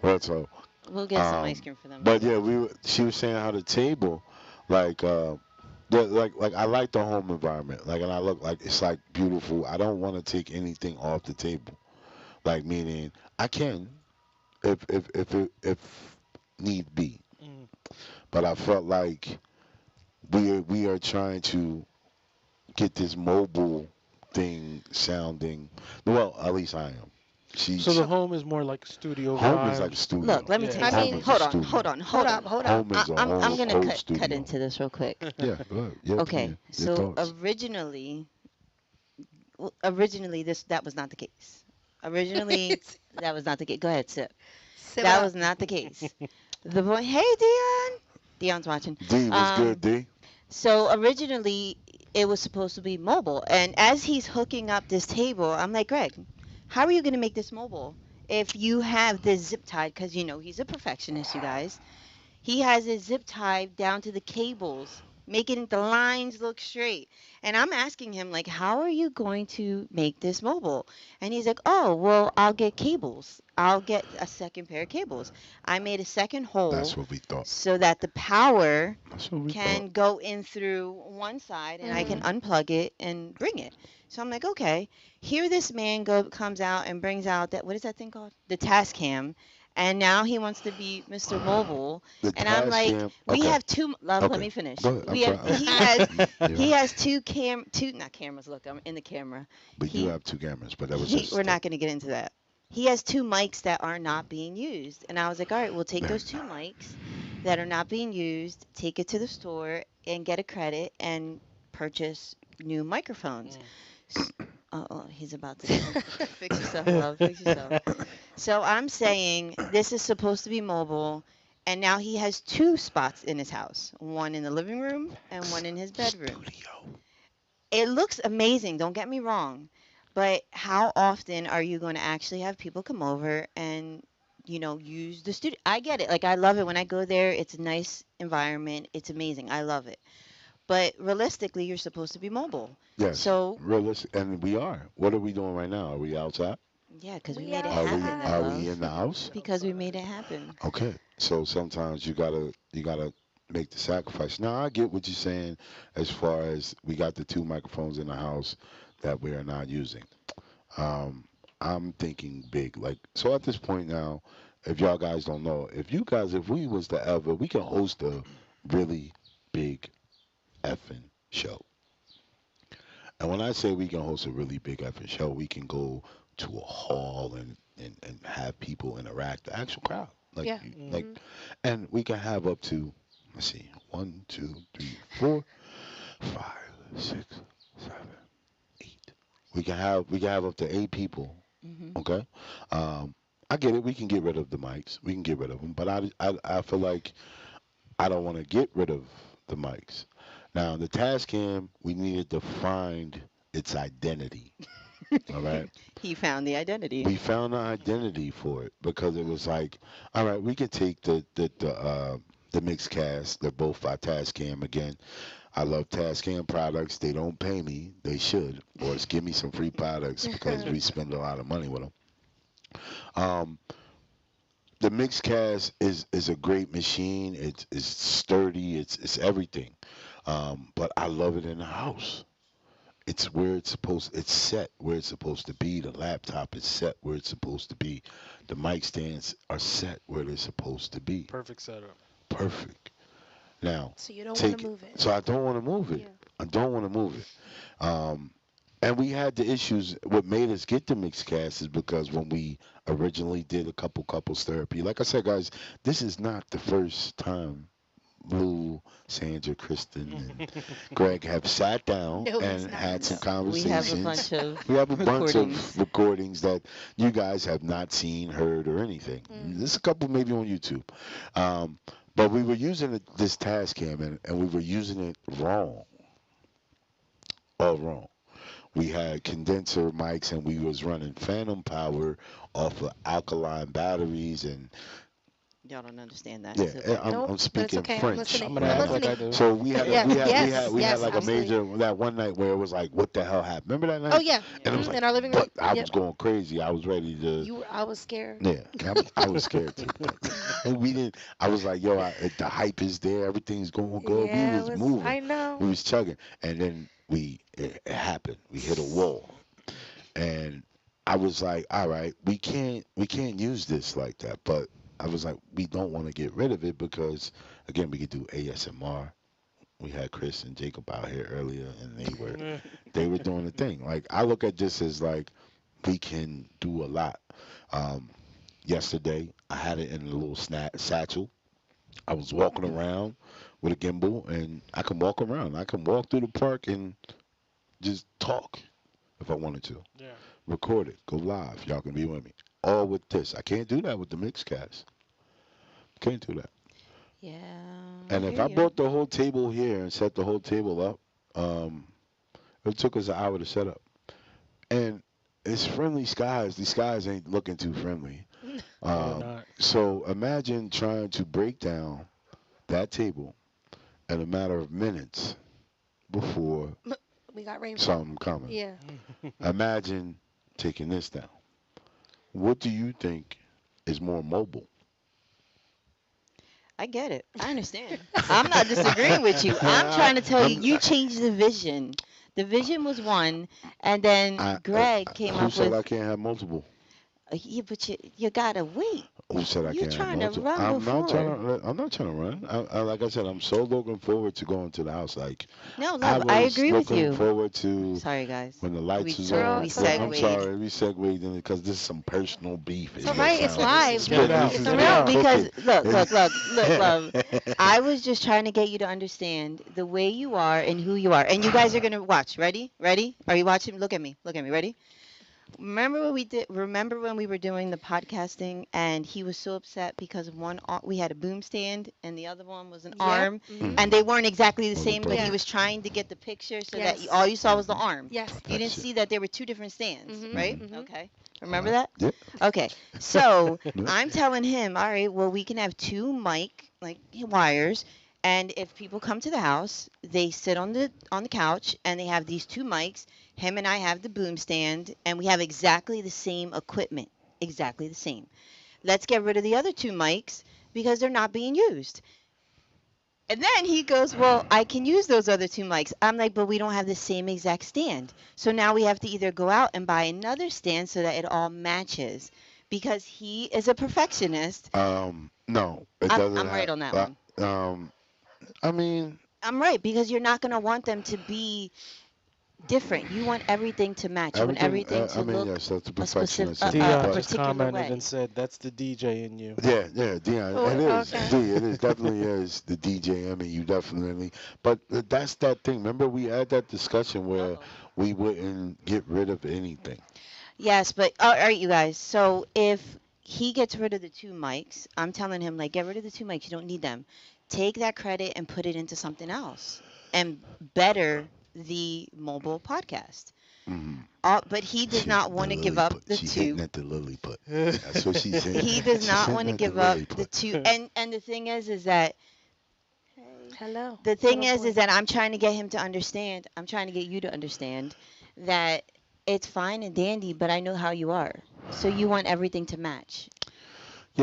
That's all. We'll get some Um, ice cream for them. But yeah, she was saying how the table, like, like I like the home environment. Like, and I look like it's like beautiful. I don't want to take anything off the table. Like, meaning I can, if need be. Mm. But I felt like we are trying to get this mobile thing sounding. Well, at least I am. So the home is more like studio Home is like a vibes. studio. Look, let me Yeah. tell you I something. mean- Hold on, Studio. hold on, Hold hold up, on. hold up. Home is a I'm whole, gonna whole cut studio. into this real quick. Yeah, good. Your Okay, opinion, your so thoughts. originally that was not the case. Originally that was not the case. Go ahead, sip. Sip it That up. was not the case. The boy, hey Dion. Dion's watching. D was good, D. So originally it was supposed to be mobile, and as he's hooking up this table, I'm like, Greg, how are you gonna make this mobile if you have this zip tied? Because you know he's a perfectionist, you guys. He has it zip tied down to the cables, making the lines look straight. And I'm asking him, like, how are you going to make this mobile? And he's like, oh, well, I'll get cables. I'll get a second pair of cables. I made a second hole That's what we thought. so that the power That's what we can thought. go in through one side and I can unplug it and bring it. So I'm like, okay. Here this man comes out and brings out that, what is that thing called? The task cam. And now he wants to be Mr. Mobile. The And I'm task like, cam. we Okay. have two. Love, Okay. let me finish. Go ahead. I'm We have. sorry. He has. You're He right. has two not cameras. Look, I'm in the camera. But he- you have two cameras, but that was just. We're not going to get into that. He has two mics that are not being used, and I was like, all right, we'll take There those you two mics that are not being used, take it to the store, and get a credit and purchase new microphones. Oh, he's about to fix yourself, love. Fix yourself. So I'm saying this is supposed to be mobile, and now he has two spots in his house, one in the living room and one in his bedroom. Studio. It looks amazing, don't get me wrong, but how often are you going to actually have people come over and use the studio? I get it. Like, I love it when I go there. It's a nice environment. It's amazing. I love it. But realistically, you're supposed to be mobile. Yes. So Realistic, and we are. What are we doing right now? Are we outside? Yeah, because we We made it Are we happen, then, are outside. we love. in the house? Because we made it happen. Okay. So sometimes you gotta make the sacrifice. Now I get what you're saying as far as we got the two microphones in the house that we are not using. Um, I'm thinking big. Like so at this point now, if y'all guys don't know, if we was to ever, we can host a really big effing show. And when I say we can host a really big effing show, we can go to a hall and have people interact, the actual crowd. Yeah. Like, Hmm. and we can have up to, let's see, 1, 2, 3, 4, 5, 6, 7, 8. We can have up to 8 people. Hmm. Okay. Um, I get it. We can get rid of the mics. We can get rid of them. But I feel like I don't want to get rid of the mics. Now, the task cam, we needed to find its identity. All right. He found the identity. We found an identity for it because it was like, all right, we could take the mixed cast. They're both by Tascam again. I love Tascam products. They don't pay me. They should, or just give me some free products because we spend a lot of money with them. Um, the mixed cast is a great machine. It's sturdy. It's everything. But I love it in the house. It's where it's supposed. It's set where it's supposed to be. The laptop is set where it's supposed to be. The mic stands are set where they're supposed to be. Perfect setup. Perfect. Now, So you don't want to take it. move it. So I don't want to move it. Yeah. I don't want to move it. And we had the issues. What made us get the mixed cast is because when we originally did a couple couples therapy, like I said, guys, this is not the first time Lou, Sandra, Kristen, and Greg have sat down No, it's and not. had some No, we have a conversations. bunch of We have a bunch recordings. of recordings that you guys have not seen, heard, or anything. There's a couple maybe on YouTube. Um, but we were using this task cam and we were using it wrong, all wrong. We had condenser mics and we was running phantom power off of alkaline batteries and Y'all don't understand that. yeah, It's I'm, okay. I'm Nope, but it's speaking okay. I'm French listening. I'm gonna right I'm act now. like I listening. do. So we had Yeah. Yes. we had Yes. like a Absolutely. major that one night where it was like, what the hell happened? Remember that Oh night? yeah. And it was Yeah. like, In our living room. but I Yep. was going crazy. I was ready to. I was scared. Yeah, I was scared too. And we didn't. I was like, yo, the hype is there. Everything's going good. We Yeah, it was was. moving. I know. We was chugging, and then it happened. We hit a wall, and I was like, all right, we can't use this like that. But I was like, we don't want to get rid of it because again, we could do ASMR. We had Chris and Jacob out here earlier, and they were doing the thing. Like I look at this as like we can do a lot. Um, Yesterday, I had it in a little satchel. I was walking around with a gimbal, and I can walk around. I can walk through the park and just talk if I wanted to. Yeah. Record it, go live. Y'all can be with me. All with this. I can't do that with the Mixcast. Can't do that. Yeah, I And if hear I you. brought the whole table here and set the whole table up, um, it took us an hour to set up. And it's friendly skies. These skies ain't looking too friendly. No, they're not. So imagine trying to break down that table in a matter of minutes before We got rainfall. something coming. Yeah. Imagine taking this down. What do you think is more mobile? I get it. I understand. I'm not disagreeing with you. I'm trying to tell you, I'm- you changed the vision. The vision was one, and then Greg came who up said with, I can't have multiple? yeah, but you gotta wait. Who said I You're can't have trying to multiple? run I'm not before. trying to. I'm not trying to run. Like I said, I'm so looking forward to going to the house. Like No, I love, I was agree with looking you. forward to Sorry, guys. when the lights We, was Girl, on. we it's Well, okay. I'm segued. sorry, we segued in it because this is some personal beef. It's all right. It's live. Get it out. It's Get it No, out. because look, love. I was just trying to get you to understand the way you are and who you are. And you guys are gonna watch. Ready? Ready? Are you watching? Look at me. Look at me. Ready? Remember what we did? Remember when we were doing the podcasting and he was so upset because we had a boom stand and the other one was an Yep. arm, Mhm. and they weren't exactly the Was same, but Yeah. he was trying to get the picture so that Yes. all you saw was the arm. Yes. You didn't Gotcha. see that there were two different stands, Mhm, right? mhm. Okay. Remember Alright. that? Yep. Okay. So Yep. I'm telling him, all right, well, we can have two mic like wires, And if people come to the house, they sit on the couch and they have these two mics. Him and I have the boom stand, and we have exactly the same equipment, exactly the same. Let's get rid of the other two mics because they're not being used. And then he goes, well, I can use those other two mics. I'm like, but we don't have the same exact stand. So now we have to either go out and buy another stand so that it all matches. Because he is a perfectionist. No, it I'm, doesn't I'm right have. on that one. I mean, I'm right because you're not going to want them to be different. You want everything to match. You want everything. everything to I mean, look yes, that's a a specific, perfectionist in me, Dion a but just particular commented way. and said that's the DJ in you. yeah, yeah, Dion, Oh, it is. okay. D, it is definitely is the DJ. I mean, you definitely. But that's that thing. Remember, we had that discussion where Uh-oh. we wouldn't get rid of anything. Yes, but all right, you guys. So if he gets rid of the two mics, I'm telling him like, get rid of the two mics. You don't need them. Take that credit and put it into something else and better the mobile podcast. Mm. But he does She, not the want to give up Lilliput. the She hitting two. at the Lilliput. That's what she's saying. He does She's not hitting want to at the give up the Lilliput. two. And the thing is that Hello. the thing little is boy. that I'm trying to get him to understand. I'm trying to get you to understand that it's fine and dandy, but I know how you are. So you want everything to match.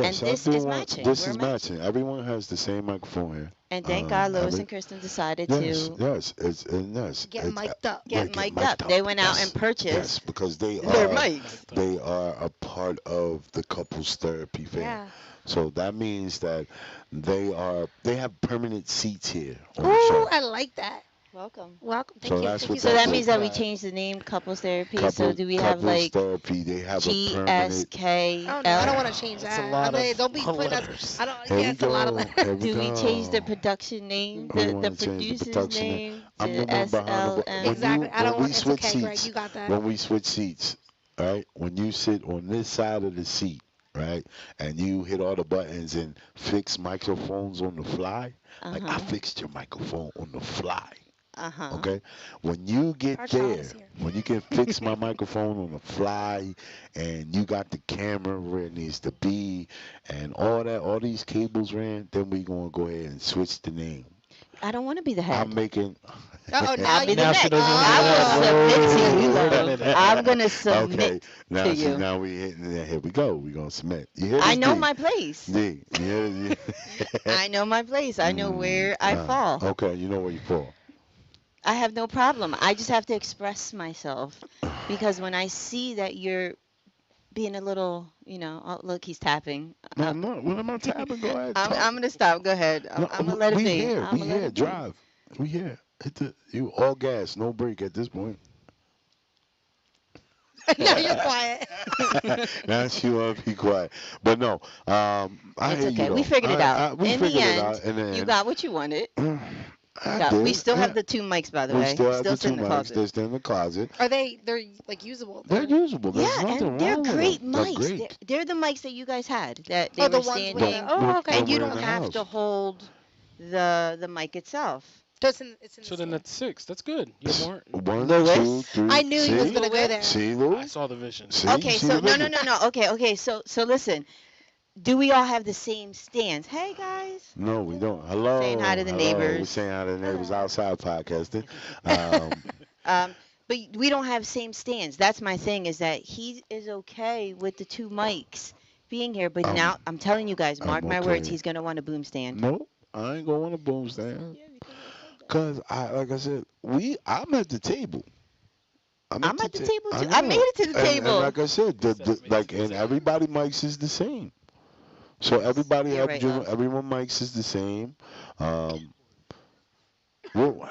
And Yes, I this do is want. matching. This We're is matching. matching. Everyone has the same microphone here. And thank God Lois Every and Kristen decided yes, to yes, it's and yes, Get it's mic'd up. yeah, get get mic'd up. mic'd up. They went out and Yes, yes, purchased because their mics. they are a part of the couples therapy fair. Yeah. So that means that they have permanent seats here on the Ooh, show. I like that. Welcome. Welcome. So Thank you. that's Thank what you So so that that much. means is. that we changed the name couples therapy. So do we have Couples like therapy. They have a permanent. Oh no, I don't GSKL? want to change That's a that. lot I mean, of don't be putting us. letters. I don't. Here Yeah, we it's a lot of go. letters. Here we Do we change the go. production name, We the want to change the producer's production name. name I'm to the one behind the Exactly. I don't when we want. It's switch okay, Greg. seats, You got that. when we switch seats, right? When you sit on this side of the seat, right, and you hit all the buttons and fix microphones on the fly, like I Uh-huh. fixed your microphone on the fly. Uh-huh. Okay, when you get Our child is there, here. when you can fix my microphone on the fly, and you got the camera where it needs to be, and all that, all these cables ran, then we gonna go ahead and switch the name. I don't want to be the I'm head. making. Oh, now I'll be you. the Now she next. doesn't want to I be will that. submit to you, Whoa, wait a love. minute. I'm gonna Okay, submit now to see, you. now we hitting there. Here we go. We gonna submit. You hear I this, know D? my place. D. Yeah. I know my place. I know where I fall. Okay, you know where you fall. I have no problem. I just have to express myself because when I see that you're being a little, oh, look, he's tapping. No, I'm not. What am I tapping? Go ahead, I'm, talk. I'm gonna stop. Go ahead. No, I'm gonna let it we be. here. I'm We gonna let here. it be. Drive. We here. Hit the you all gas, no brake at this point. Now you're quiet. Now she want to be quiet, but no. I It's hear you okay. We though. figured it out. We In the figured it end, out in the you end. got what you wanted. I We did. still Yeah. have the two mics, by the We way. still have the sit two in the mics. closet. They're still in the closet. Are they? They're like usable. They're usable. There's Yeah, nothing and they're wrong with great them. They're mics. great. They're the mics that you guys had. That they Oh, were the ones we. standing, Oh, okay. and you we're in don't the have house. to hold the mic itself. So it's in So the then stand. that's 6. That's good. You have more. One, Lewis? 2, 3. I knew he was See? gonna go there. See, I Lou? saw the vision. See? Okay, See so the vision? no. Okay. So listen. Do we all have the same stands? Hey guys. No, we don't. Hello. Saying hi to the Hello. We're neighbors. saying hi to the neighbors outside podcasting. Um, But we don't have same stands. That's my thing. Is that he is okay with the two mics being here, but Um, now I'm telling you guys, mark I'm my words, okay. he's gonna want a boom stand. no, I ain't going to boom stand. Cause like I said, I'm at the table. I'm at the table I too. I know. made it to the And table. like I said, and everybody mics is the same. So everybody You're right, love. everyone mics is the same. Well,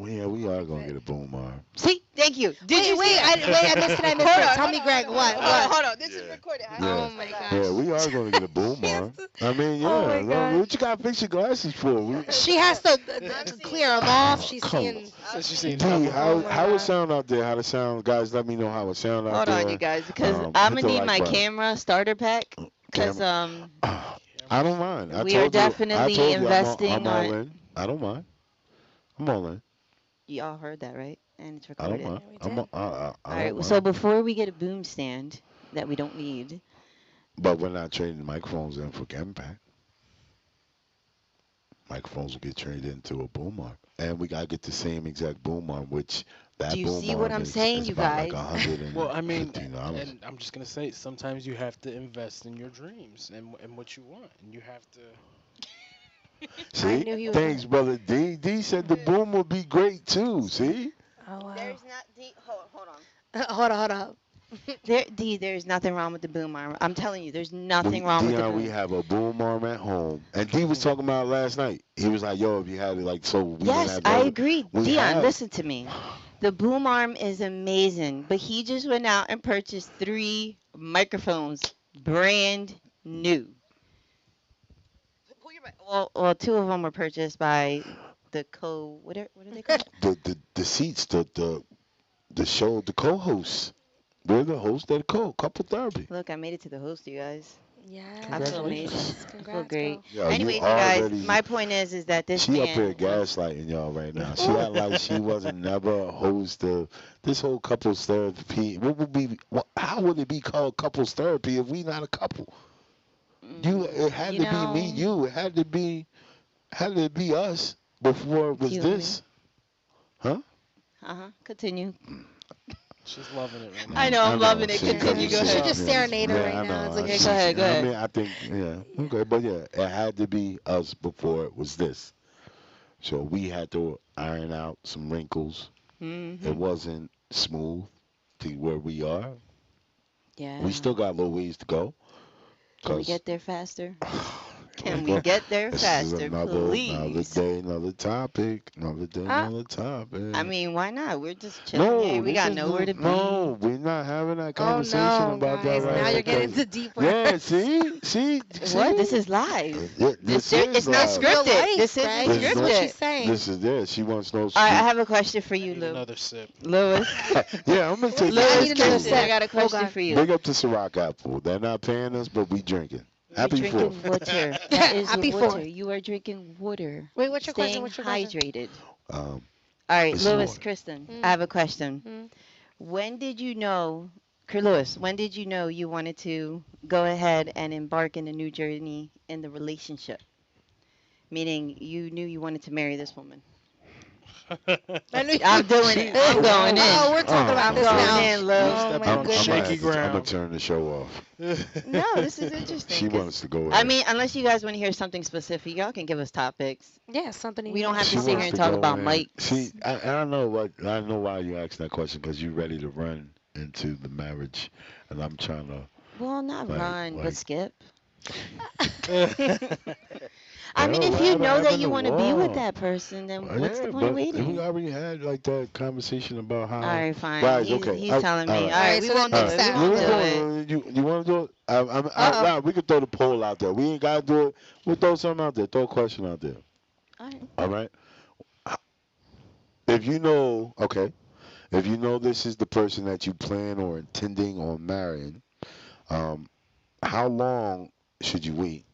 yeah, we are gonna get a boom arm. See, thank you. Did Wait, you wait, see I that? missed it. I missed Hold it. on, Tell hold me, on, Greg, hold what? on, What? hold on. This is Yeah. recorded. Yeah. Oh my gosh. Yeah, we are gonna get a boom arm. I mean, yeah. Oh my well, gosh. what you gotta fix your glasses for? She has to clear them off. She's Come seeing. So she's seen D, double. how Oh my how God. it sound out there? How it sound, guys? Let me know how it sound out Hold there. on, you guys, because hit I'm gonna the need like my button. camera starter pack. Because Camera. I don't mind. I We told are you, definitely I told you investing I'm all on- in. I don't mind. I'm all in. y'all heard that, right? And it's I don't recorded. mind. Yeah, we I'm did. I All don't right. mind. So before we get a boom stand that we don't need, But we're not trading microphones in for Impact. microphones will get turned into a boom arm, and we gotta get the same exact boom arm, which Do that you boom see what arm I'm is saying, you about like guys? Well, I mean, $150. and I'm just gonna say, sometimes you have to invest in your dreams and what you want, and you have to. I See, knew he was gonna. thanks, brother D. D said the boom would be great too. See, Oh wow. There's not hold on. Hold on, hold on. There's nothing wrong with the boom arm. I'm telling you, there's we nothing wrong with the Dion, we boom. have a boom arm at home, and D was talking about it last night. He was like, "Yo, if you had it, like, so we didn't Yes, have to I have it. agree. We Dion, have." listen to me. The boom arm is amazing, but he just went out and purchased 3 microphones, brand new. Well, 2 of them were purchased by the what are they called? The seats, the show, the co-hosts. We're the host of the couple therapy. Look, I made it to the host, you guys. I feel amazing. Congratulations. I feel Congrats, great. girl. Yo, you Anyways, you guys, already. my point is that this She up here man was. gaslighting y'all right now. She act like she wasn't never a host of this whole couples therapy. What would be? How would it be called couples therapy if we not a couple? It had You to be me, know, you. It had to be us before it was you and this, me. huh? Continue. She's loving it right I now. know, I'm loving it. See, Yeah, 'cause Continue. you Go she see, should ahead. just serenade her right I now. know. It's like, Yeah, go ahead, go I ahead. mean, I think, yeah, okay, but yeah, it had to be us before it was this. So we had to iron out some wrinkles. It Mhm. wasn't smooth to where we are. We Yeah. still got a little ways to go. Can we Cause get there faster? let's Can we go. get there This is faster, another please? day, another topic. Another day, uh, another topic. I mean, why not? We're just chilling No, here. We this got is nowhere to be. no. We're not having that oh conversation no, about that guys! right Now now. you're getting 'Cause into deep yeah, words. What? This see. is live. This is It's not It's live. real scripted. life, This isn't Greg. This This is is what not. scripted. she's saying. This is there. She wants no All right, I sweet. have a question for I you, need Lou. another sip. Lewis. Yeah, I'm gonna Listen, take I Lewis need another this. Kirsten, I sip. got a Oh question God. for you. Big up to Ciroc Apple. They're not paying us, but we drinking. We're Happy Fourth. drinking water. That is Happy water. Fourth. You are drinking water. Wait, what's your question? Staying What's your question? hydrated. Um, All right, this is Lewis water. Kristen, I Mm, have a question. mm. When did you know, Lewis, when did you know you wanted to go ahead and embark in a new journey in the relationship? Meaning you knew you wanted to marry this woman. I knew. I'm doing it. I'm going Oh, in. we're talking about I'm this going now. in, Lou. You're Oh stepping my on goodness. shaky I'm gonna ground. turn the show off. No, this is interesting. She 'Cause wants to go in. I mean, unless you guys want to hear something specific, y'all can give us topics. Yeah, something. We don't have She to sit here wants and to talk go about in. mics. See, I don't know what I know why you asked that question because you're ready to run into the marriage, and I'm trying to Well, not run, but like. skip. I mean, Well, if what you know that happened you to want to be with War? that person, then what's the Yeah, point of but we waiting? already had like that conversation about how. All right, fine. Guys, He's, okay. he's telling me. all All right. right, we so won't then do All it. next We right. time, won't We're do yeah. it. You want to do it? Uh oh. Nah, we could throw the poll out there. We ain't gotta do it. We'll throw something out there. Throw a question out there. All right. All right. If you know, okay. If you know this is the person that you plan or intending on marrying, um, how long should you wait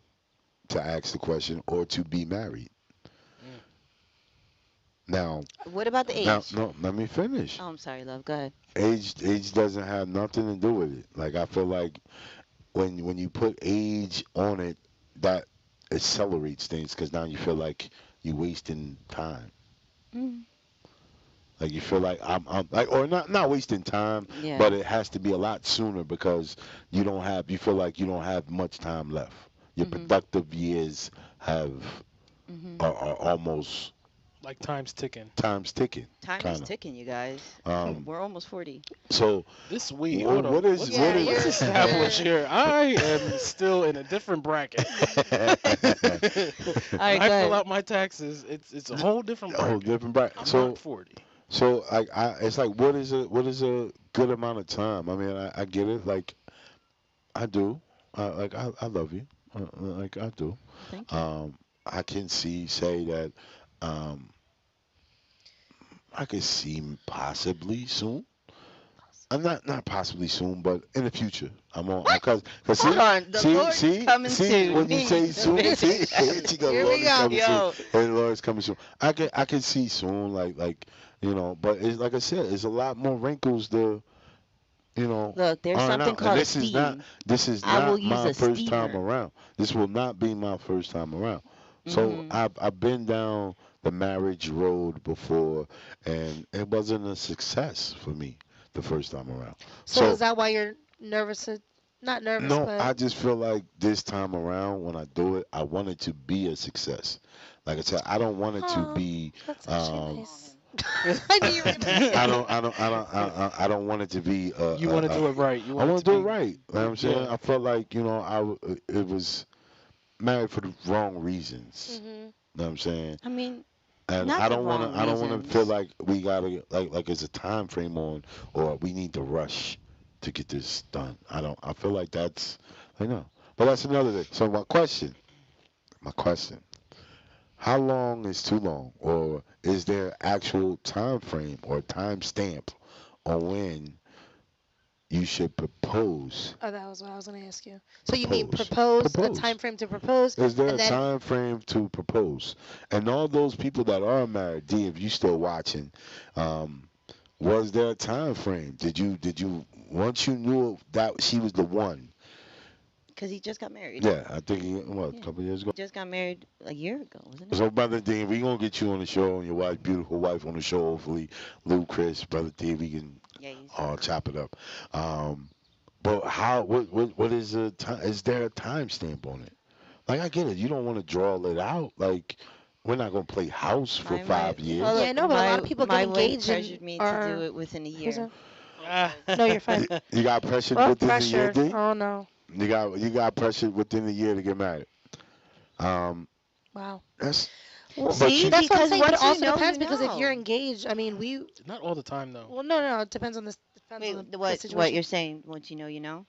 to ask the question or to be married? Mm. Now, What about the now, age? no, let me finish. Oh, I'm sorry, love. Go ahead. Age doesn't have nothing to do with it. Like I feel like when you put age on it, that accelerates things because now you feel like you wasting time. Mm, Like you feel like I'm like or not wasting time, yeah. but it has to be a lot sooner because you feel like you don't have much time left. Your Mhm. productive years have Mhm. are almost Like time's ticking. time's ticking, Time is kind of. ticking, you guys. We're almost 40. So This weed. What- Hold on. what is- let's, what is- let's establish here. I am still in a different bracket. right, when I go ahead. fill out my taxes, it's a whole different a whole bracket. different bracket. I'm So not 40. So it's like what is a good amount of time? I mean, I get it. Like I do. I love you. Like I do. Thank you. I can say that. Um, I could see possibly soon. I'm not possibly soon, but in the future. I'm on because Hold on. The Lord's coming see soon. when you say soon, see, she goes, Here Lord we is go. coming Yo. soon. And the Lord's coming soon. I can see soon, like but it's like I said, it's a lot more wrinkles to Look, there's iron something out. And called a this is steam. not I will use my a first time steamer. around. This will not be my first time around. So Mhm. I've been down the marriage road before, and it wasn't a success for me the first time around. So is So that why you're nervous? Not nervous, no, but I just feel like this time around when I do it, I want it to be a success. Like I said, I don't want it to oh, be. that's actually Um, nice. I knew you were gonna say I that. don't, I don't, I don't, I don't want it to be. You want to do it right. You I want it want to to do it be, right. You know what I'm saying? yeah. I felt like it was married for the wrong reasons. Mhm. You know what I'm saying? I mean, And not I the don't want wrong to. I don't want to feel reasons. like we gotta like it's a time frame on, or we need to rush to get this done. I don't. I feel like that's. I know, but that's another thing. So my question, how long is too long, or is there actual time frame or time stamp on when you should propose? Oh, that was what I was gonna ask you. So you mean Propose. propose, a time Propose. frame to propose, Is there a and then time frame to propose? And all those people that are married, D, if you still watching, um, was there a time frame? Did you once you knew that she was the one? Because he just got married. Yeah, I think what, a Yeah. couple years He ago. just got married a year ago, wasn't it? So, Brother D, we gonna get you on the show and your wife, beautiful wife, on the show. Hopefully, Lou, Chris, Brother D, we can Yeah, he's. all chop it up. Um, but how? What is the time? Is there a time stamp on it? Like I get it. You don't want to draw it out. Like we're not gonna play house for My five oh years. yeah, look, no, but a lot of people get my wife engaged and pressured me to do are. it within a Who's year. that? Ah. No, you're fine. You got pressured Oh, within the year, pressure. D. Oh no. You got pressured within the year to get married. Um, Wow. that's Well, but See, you that's what I'm because saying. But it once you also know, depends you because if you're know. engaged, I mean, we. Not all the time though. Well, no, no. It depends on this. Depends Wait, on the what situation. you're saying? Once you know, you know.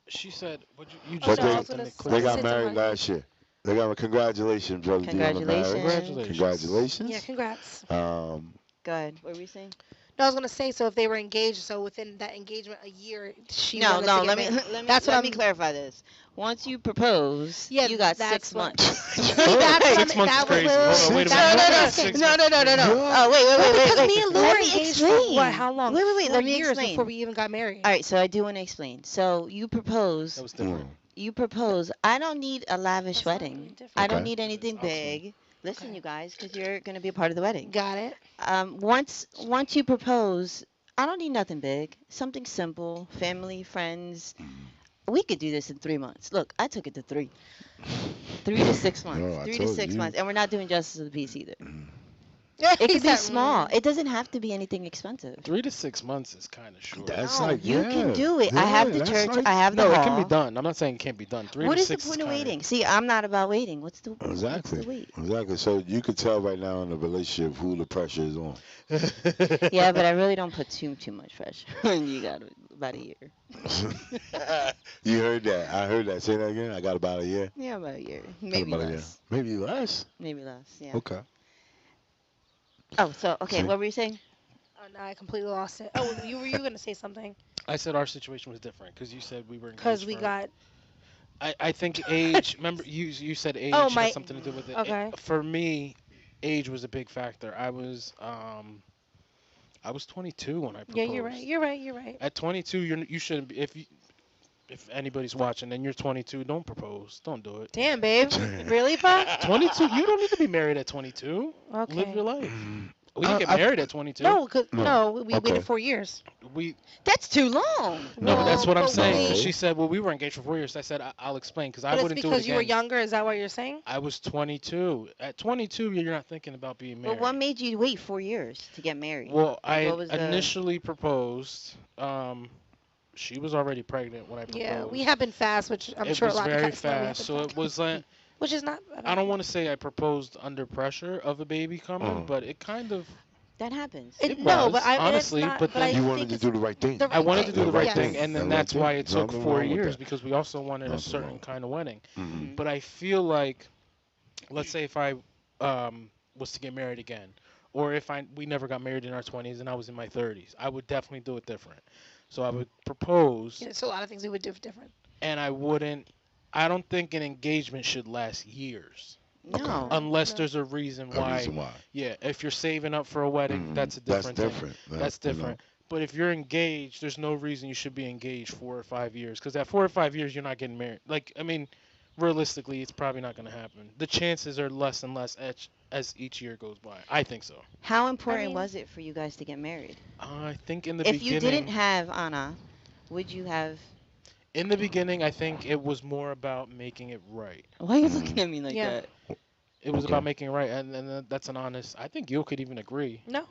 She said, "What you Oh just but no, said I they was something gonna. that I was they clicked gonna with got say me. married something. last year. They got congratulations, brother D, on the marriage. Congratulations. Congratulations. Yeah, Congratulations. congrats. Um, Good. What were you saying? No, I was gonna say. So if they were engaged, so within that engagement, a year, she No, wanted to no. get Let me married. let me That's what let me I'm. clarify this. Once you propose, Yeah, you got that's six what. months. See, that's what I'm. 6 months is That was. crazy. Hold on, wait a Six minute. No, Hold no, on. no, months. 6 no, months no, is no, no, no. crazy. Yo, Oh, wait, wait, Well, wait, wait, because wait. me and Lou Let were me engaged for what? explain. How long? Wait, wait, wait. 4 Let me years explain. before we even got married. All right, so I do want to explain. So you propose. That was different. You propose. I don't need a lavish That's not really wedding. different. I don't Okay. need It is. anything I'll explain. big. Listen, Okay. you guys, because you're gonna be a part of the wedding. Got it. Once you propose, I don't need nothing big. Something simple, family, friends. We could do this in 3 months. Look, I took it to 3 to 6 months, Yo, I three to told six you. months, and we're not doing justice of the peace either. Yeah, It he could be said, small. It doesn't have to be anything expensive. 3 to 6 months is kind of short. That's No, like you can yeah, do it. I yeah. have the That's church. like I have the No, it hall. can be done. I'm not saying it can't be done. Three What to is the six point of is kind waiting? See, I'm not about waiting. What's the exactly, wait? exactly. So you could tell right now in the relationship who the pressure is on. of. Yeah, but I really don't put too much pressure. You got about a year. You heard that? I heard that. Say that again. I got about a year. Yeah, about a year. Got Maybe about a year. less. Maybe less. Maybe less. Yeah. Okay. Oh, so okay. See? What were you saying? Oh no, I completely lost it. Oh, you were gonna say something? I said our situation was different because you said we were Cause engaged we for. got. I think age. Remember, you said age Oh had my. something to do with it. Okay. For me, age was a big factor. I was 22 when I Yeah, you're right. proposed. You're right. You're right. At 22, you shouldn't be. If anybody's watching and you're 22, don't propose. Don't do it. Damn, babe. Really, Pop? 22, you don't need to be married at 22. Live Okay. your life. Mm, We didn't get I- married at 22. No, No. no, we Okay. waited 4 years. We That's too long. No, but that's what I'm but saying. No. She said, "Well, we were engaged for 4 years." I said, "I'll explain because I But it's wouldn't do it because you were again." younger. Is that what you're saying? I was 22. At 22, you're not thinking about being But married. what made you wait 4 years to get married? Well, Like, I what was the- initially proposed. She was already pregnant when I proposed. Yeah, we have been fast, which I'm It sure was a lot very of guys know we have fast, been so fast. it was like Which is not. I don't want to say I proposed under pressure of a baby coming, Mm. but it kind of that happens. It no, was, but I honestly, and it's not, but but I then- You think wanted to it's do the right thing. the I right wanted to thing. do the right Yes. thing, and then The right that's why thing. it took Nothing 4 wrong with years that. because we also wanted a Nothing certain wrong. kind of wedding. Mhm. But I feel like, let's say if I was to get married again, or if we never got married in our 20s and I was in my 30s, I would definitely do it different. So I would propose, Yeah, so a lot of things we would do different. and I wouldn't. I don't think an engagement should last years No. unless No. there's a reason A why. reason why. Yeah, if you're saving up for a wedding, Mhm. that's a different thing. different. That's different. But if you're engaged, there's no reason you should be engaged 4 or 5 years. Because at 4 or 5 years, you're not getting married. Like, I mean, realistically, it's probably not going to happen. The chances are less and less as each year goes by. I think so. How I important mean, was it for you guys to get married? I think in the If you didn't beginning, have Anna, would you have? I think it was more about making it right. Why are you looking Mm, at me like yeah. that? It was okay. about making it right, and that's an honest. I think you could even agree. No,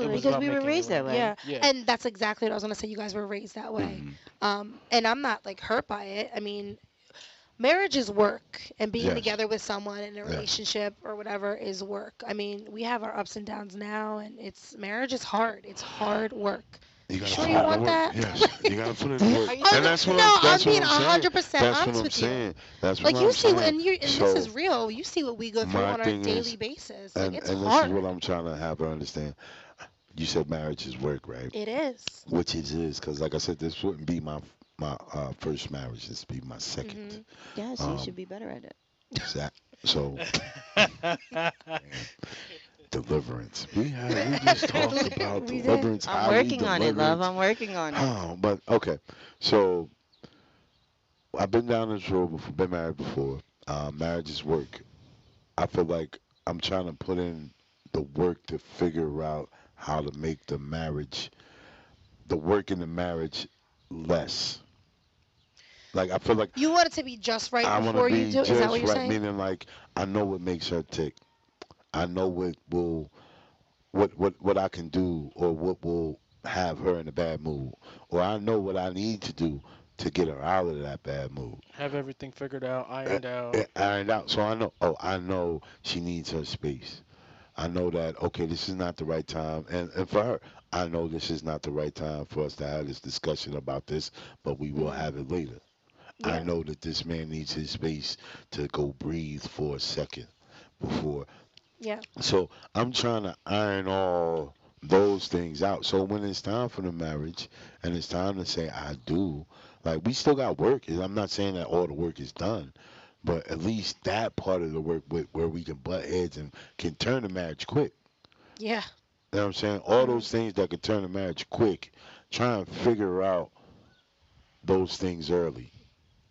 It was absolutely. Because about we were making it raised that right. way. Yeah, Yeah. and that's exactly what I was gonna say. You guys were raised that way, Hmm. and I'm not like hurt by it. I mean, marriage is work, and being Yes. together with someone in a Yes. relationship or whatever is work. I mean, we have our ups and downs now, and it's marriage is hard. It's hard work. You You gotta sure put you in the want work. that? Yes, you gotta put in the work, Are you Oh and serious? that's what no, I'm that's what being I'm saying. 100% That's what honest I'm with you. saying. That's what Like you I'm see, saying. and this So is real. You see what we go through my on our thing daily is, basis. Like and it's and this is hard. what I'm trying to have her understand. You said marriage is work, right? It is. Which it is, because like I said, this wouldn't be my first marriage. This would be my second. Mhm. Yeah, so you should Um, be better at it. that so deliverance. We just talked about We did. deliverance, I'm how we working on it, love. deliverance. I'm working on it. Oh, but okay. So I've been down this road before, been married before. Marriage is work. I feel like I'm trying to put in the work to figure out how to make the work in the marriage less. Like I feel like You want it to be just right I want to before you be do. Is that what just you're right, saying? meaning like I know what makes her tick. I know what I can do or what will have her in a bad mood, or I know what I need to do to get her out of that bad mood. Have everything figured out, Uh, ironed out. Ironed out. So I know. Oh, I know she needs her space. I know that. Okay, this is not the right time, and for her, I know this is not the right time for us to have this discussion about this, but we will Mhm. have it later. I Yeah. know that this man needs his space to go breathe for a second before. Yeah. So I'm trying to iron all those things out. So when it's time for the marriage and it's time to say I do, like we still got work. I'm not saying that all the work is done, but at least that part of the work where we can butt heads and can turn the marriage quick. Yeah. You know what I'm saying? All Mhm. those things that can turn the marriage quick, try and figure out those things early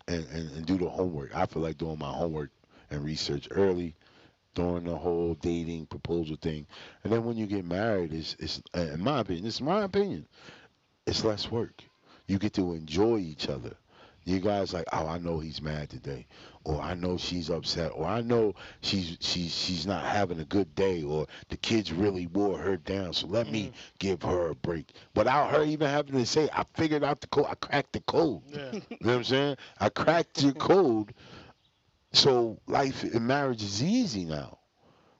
and do the homework. I feel like doing my homework and research early during the whole dating proposal thing. And then when you get married, it's in my opinion, this is my opinion, it's less work. You get to enjoy each other. You guys like, oh, I know he's mad today, or I know she's upset, or I know she's not having a good day, or the kids really wore her down. So let me Mm, give her a break, without her even having to say, I figured out the code. I cracked the code. yeah. You know what I'm saying? I cracked your code, so life in marriage is easy now.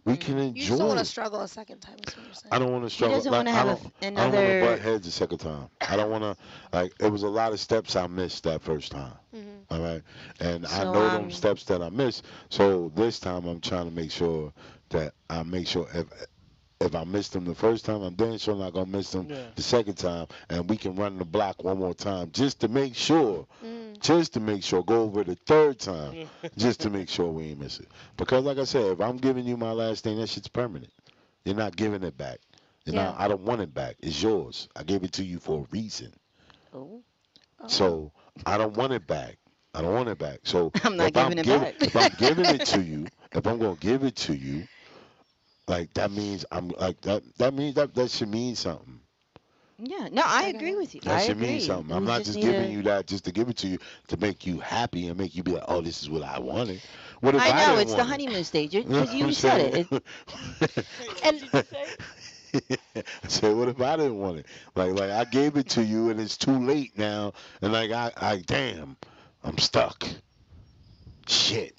We can Mm. You just don't enjoy want to it. struggle a second time. Is what you're I saying. don't want to He struggle. doesn't want Like to have I don't want to butt another. heads the second time. I don't want to. Like it was a lot of steps I missed that first time. Mhm. All right, and I So know them steps that I missed. So this time I'm trying to make sure that I make sure if I missed them the first time, I'm damn sure not gonna miss them Yeah. the second time, and we can run the block one more time just to make sure. Mm. Just to make sure, go over the third time, Yeah. just to make sure we ain't miss it. Because like I said, if I'm giving you my last thing, that shit's permanent. You're not giving it back. You're Yeah. not. I don't want it back. It's yours. I gave it to you for a reason. Oh, Oh. So I don't want it back. I don't want it back. So I'm not giving it back. if I'm giving it to you, if I'm gonna give it to you, like that means I'm like that. That means that should mean something. Yeah, no, I I get agree it. with you. That I should mean agree. something. I'm We not just just need giving to. you that just to give it to you to make you happy and make you be like, oh, this is what I wanted. What if I I know didn't it's the want it? honeymoon stage You know because what you I'm said it. And I said, what if I didn't want it? Like I gave it to you and it's too late now, and like I damn, I'm stuck. Shit.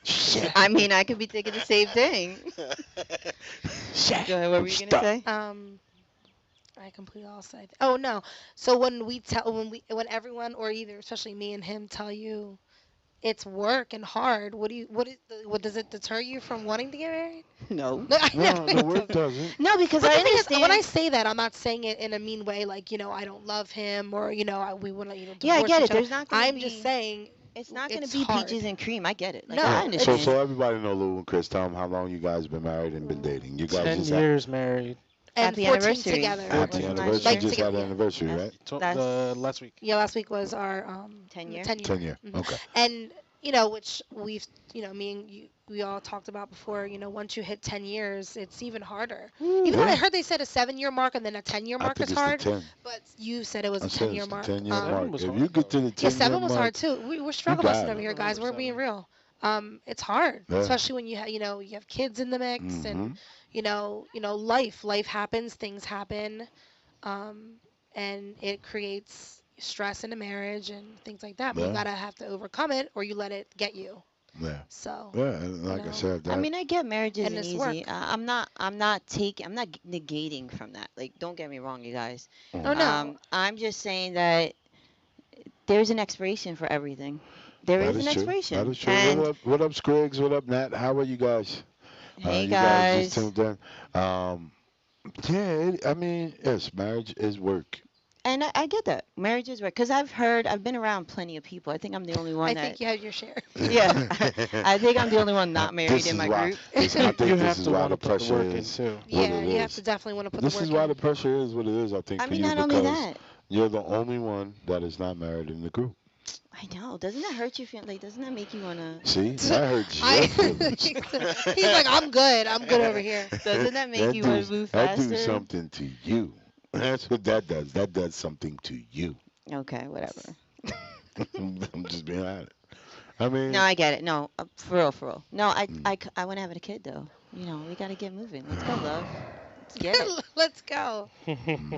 Shit. I mean, I could be thinking the same thing. Shit. Go ahead. What I'm were you gonna stuck. say? I completely lost it. Oh no. So when everyone or either especially me and him tell you it's work and hard, what does it deter you from wanting to get married? No. No, I know No, the it work doesn't. doesn't. No, because But I the thing is, when I understand. say that, I'm not saying it in a mean way, like I don't love him or we want to Yeah, I divorce get each it. other. There's not gonna I'm just be. saying It's not gonna it's be hard. peaches and cream. I get it. Like I No, Yeah. So understand. so everybody know Lou and Chris. Tell them how long you guys been married and been dating. You guys 10 just have years married. and Happy 14 anniversary. together. Happy Wasn't anniversary. last You year? just had an Yeah. anniversary, Yes. right? That's Last week. Yeah, last week was our 10 year. 10 year. 10 year. Mhm. Okay. And which we've me and you we all talked about before. Once you hit 10 years, it's even harder. Even though I Yeah. heard they said a 7-year mark and then a 10-year I mark think is it's the hard, 10. but you said it was I a said 10-year it's the mark. 10-year Seven mark. was If hard, you get to though. the Yeah, 10-year 7 was mark, hard too. We're struggle got busting it. over here, Seven guys. was We're being seven. real. It's hard, Yeah. especially when you have kids in the mix, hmm and life happens, things happen, um, and it creates stress in a marriage and things like that. But you Yeah. gotta have to overcome it, or you let it get you. Yeah. So, Yeah. And like I said, I that. mean, I get marriage and isn't it's easy. work. I'm not negating from that. Like, don't get me wrong, you guys. Oh no. I'm just saying that there's an expiration for everything. There That is is an true. That expiration. is true. And What up, Scriggs? What up, Nat? How are you guys? hey, You guys just guys. tuned in. Um, yeah, I mean, yes, marriage is work. And I get that. Marriage is work. Because I've been around plenty of people. I think I'm the only one I that, think you have your share. yeah. I think I'm the only one not married This in is my why. group. I You think this have is to why want the to put the pressure work in is too. what Yeah, it you have is. to definitely want to put This the work is why in. the pressure is what it is. I think I for mean, you not only because that. you're the only one that is not married in the group. I know. Doesn't that hurt you? Doesn't that make you want to, See, that hurts I your feelings. he's like, I'm good. I'm good over here. doesn't that make you want to move that do faster? something to you. That's what that does. That does something to you. Okay, whatever. I'm just being honest. I mean, No, I get it. No, for real, for real. No, Mm. I want to have a kid though. We got to get moving. Let's go, love. Let's get it. Let's go. mm,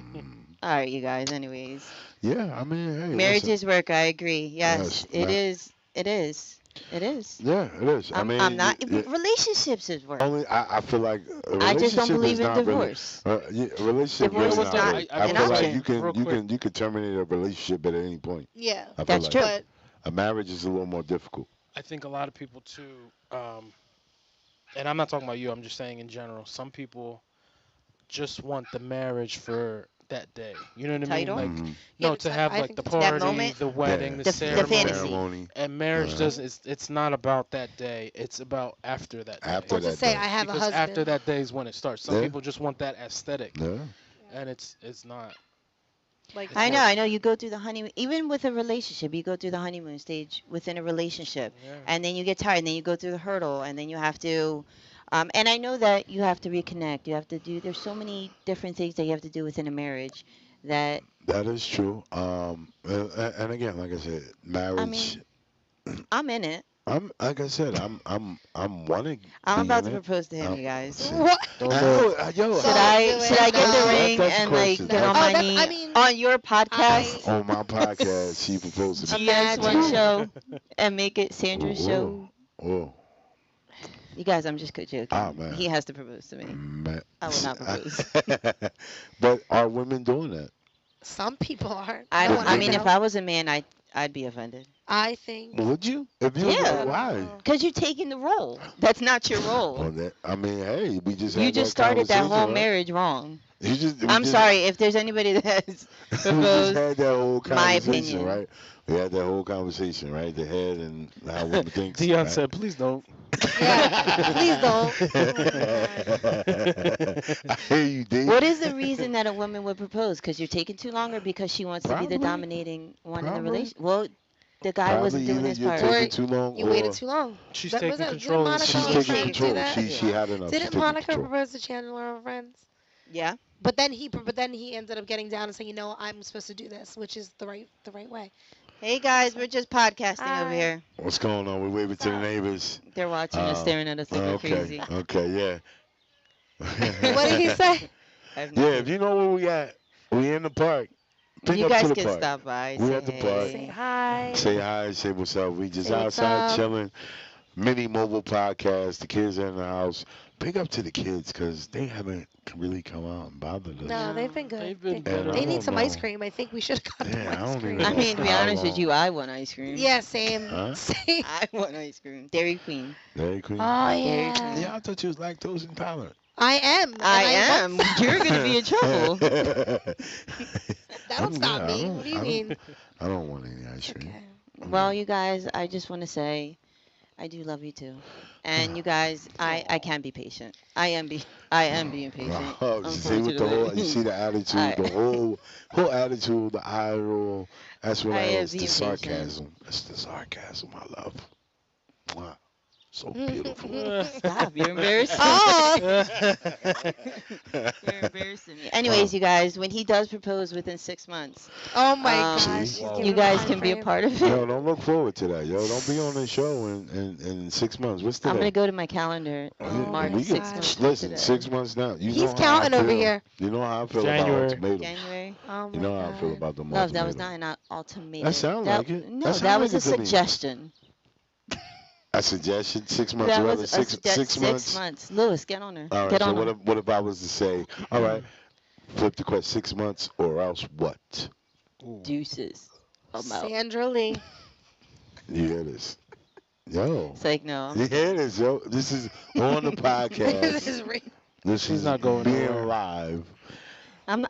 All right, you guys. Anyways, yeah, I mean, hey, marriage listen. is work. I agree. Yes, Yes, it is. It is. It is. Yeah, it is. I mean, I'm not. Relationships is work. only I feel like a I just don't relationship believe is in not really. divorce. Yeah, a relationship Divorce really is not not work. I I an feel like option. you can Real you quick. can you can terminate a relationship at any point. Yeah. I feel That's like true. But a marriage is a little more difficult. I think a lot of people too, and I'm not talking about you. I'm just saying in general. Some people just want the marriage for that day. You know what I mean? Title? Like, hmm yeah, no, to have I like think the that's That party, moment? the wedding, Yeah. the The fantasy. ceremony. And marriage Uh-huh. doesn't. It's not about that day. It's about after that day. After or to that say day. I have a Because after husband. that day is when it starts. Some Yeah. people just want that aesthetic, Yeah. and it's not. Like It's I know. work. I know. You go through the honeymoon. Even with a relationship, you go through the honeymoon stage within a relationship, Yeah. and then you get tired, and then you go through the hurdle, and then you have to. And I know that you have to reconnect. You have to do. There's so many different things that you have to do within a marriage that That is true. And again, like I said, I marriage. mean, I'm in it. I'm like I said, I'm wanting. I'm be about in to it. propose to him, you guys. See. What? Don't I do know, it. yo, Should Don't I do it. should I get the No. ring That's and like crazy. get on Oh, my that's- knee I mean, on your podcast, on my podcast, she proposed to me. GS1 Imagine. Show, and make it Sandra's Ooh, show? Oh, You guys, I'm just joking. Oh, man. He has to propose to me. man. I will not propose. But are women doing that? Some people aren't. I No don't. one I mean, know. if I was a man, I'd be offended. I think. Would you? If you Yeah. why? Cause you're taking the role. That's not your Well, role. that, I mean, hey, we just You had just that started that whole conversation, right? marriage wrong. We I'm just- sorry if there's anybody that has we just proposed. had that whole My conversation, opinion. right? We had that whole conversation, right? The head and how women think. Dion right? said, "Please don't." Yeah. Please don't. I hear you, D. What is the reason that a woman would propose? Because you're taking too long, or because she wants to be Probably. the dominating one in the Probably. relationship? Well, the guy Probably wasn't doing either his you're part. taking Or too long, You or waited too long. She's That- taking was that- control. Didn't of the she's Monica taking say control. that? She had enough. She's Didn't taking Monica control. propose to Chandler on Friends? Yeah. But then he ended up getting down and saying, I'm supposed to do this, which is the right way. Hey guys, we're just podcasting over Hi. here. What's going on? We're waving to the neighbors. They're watching us, staring at us like we're okay. crazy. Okay, yeah. What did he say? I have no Yeah, clue. if you know where we at, we in the park. Pick You up to guys the can park. stop by. We Say at the hey. park. Say hi. Say hi, say what's up. We just Say what's outside up. chilling. Mini mobile podcast. The kids are in the house. Big up to the kids because they haven't really come out and bothered us. No, they've been good. They've been They- good. And They I need don't some ice know. cream. I think we should have got them Yeah, I ice don't cream. even I know. mean, to be How honest with long? you, I want ice cream. Yeah, same. Huh? Same. I want ice cream. Dairy Queen. Dairy Queen. Oh Dairy yeah. Queen. Yeah, I thought you was lactose intolerant. I am. and I am. that's- You're gonna be in trouble. That'll I'm stop good. I me. don't- What do you I don't- mean? I don't want any ice cream. Okay. Well, you guys, I just want to say, I do love you too. And you guys, I can be patient. I am being patient, Oh, you see with the whole, you unfortunately. see the attitude, I the whole attitude, the eye roll. That's what I that am is. The being patient. sarcasm. It's the sarcasm I love. Wow, so beautiful. Stop, you're embarrassing Oh, You're embarrassing me. Wow. Anyways, you guys, when he does propose within 6 months, oh my um, gosh, See, she's Whoa. you giving a guys time can be a frame. part of yo, it. don't look forward to that. Yo, don't be on the show in 6 months. What's I'm gonna today? go to my calendar and Oh Yeah, mark my we can 6 months gosh. from listen. today. 6 months now. You He's know how I counting over feel. here. You know how I feel about January. ultimatums. January. Oh You my know how I feel god. about them Love, that was ultimatums. not an That ultimatum. sound That like it. That no, sound that like was a it to me. suggestion. I suggested 6 months. That Rather was a six suggest six 6 months. months. Lewis, get on her. All right. Get So on what? her. What if I was to say, all right, flip the question: 6 months or else what? Ooh. Deuces. I'm out. Sandra Lee. You hear this? Yo, It's like no. you hear this, yo? This is on the This podcast. is real. This She's is not going being nowhere. live. I'm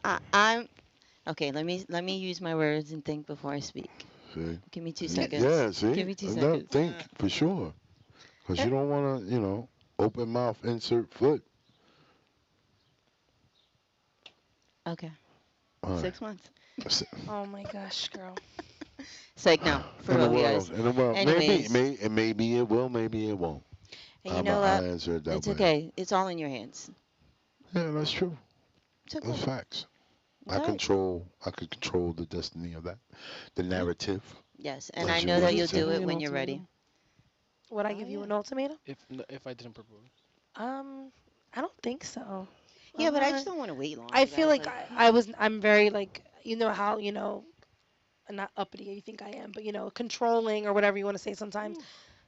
okay. Let me use my words and think before I speak. See? Give me 2 seconds. Yeah. See? Give me two No, seconds. think for sure, because you don't want to, open mouth, insert foot. Okay. All right. 6 months. Oh my gosh, girl. It's like no, for In the real, you world, guys. in the world, Anyways, maybe it will, maybe it won't. and you know what? I answer it that It's way. okay. It's all in your hands. Yeah, that's true. It's okay. That's facts. Right? I could control the destiny of that, the Yeah. narrative, Yes, and I as you know would that Would you you'll say. give do me it an when you're ready. ultimatum Would I Oh give you yeah. an ultimatum? if I didn't propose? I don't think so. Yeah, I'm but I not. just don't want to wait long, I you feel guys. like Like, I'm very like, you know how, I'm not uppity, you think I am, but controlling or whatever you want to say sometimes.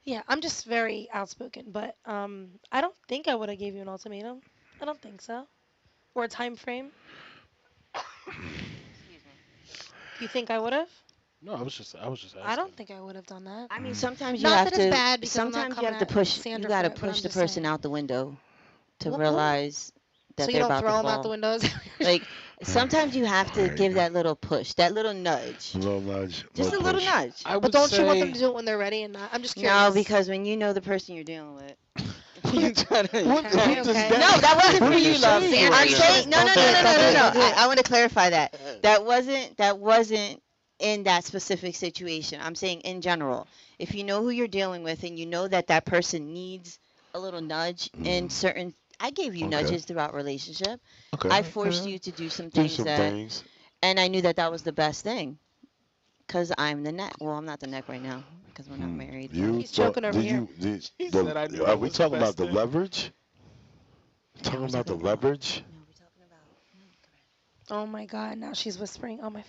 Yeah, I'm just very outspoken, but I don't think I would have gave you an ultimatum. I don't think so. Or a time frame. excuse me. You think I would have? No, I was just I asking. don't think I would have done that. I mean, sometimes you Not have that it's to. bad because I'm not Sometimes you coming have to at push. You Sandra for gotta it, but I'm push the just person saying. out the window to What? realize So that you they're don't about to throw them out the fall. windows? Like sometimes you have to There you give go. that little push, that little nudge, A little nudge, just little a little push. nudge. I But would don't you want them to say do it when they're ready and not? I'm just No, curious. because when you know the person you're dealing with, you gotta. What? Okay, Who does okay. that? No, that wasn't What for are you, love. saying Sandra, I'm right you now? saying shouldn't. no, no, Don't do no, it. no, Don't no, do no, it. no. Don't do it. I want to clarify that. That wasn't in that specific situation. I'm saying in general. If you know who you're dealing with and you know that that person needs a little nudge in certain, I gave you Okay. nudges throughout relationship. Okay. I forced you to do some Do things some that, things. and I knew that that was the best thing. Cause I'm the neck. Well, I'm not the neck right now because we're not Hmm. married. But You He's thought? choking over Did here. you? Did She said I knew Are that we was the talking about best the thing. leverage? no, Talking we're about the talking about. leverage? No, we're talking about. No, Oh my God! Now she's whispering. Oh my.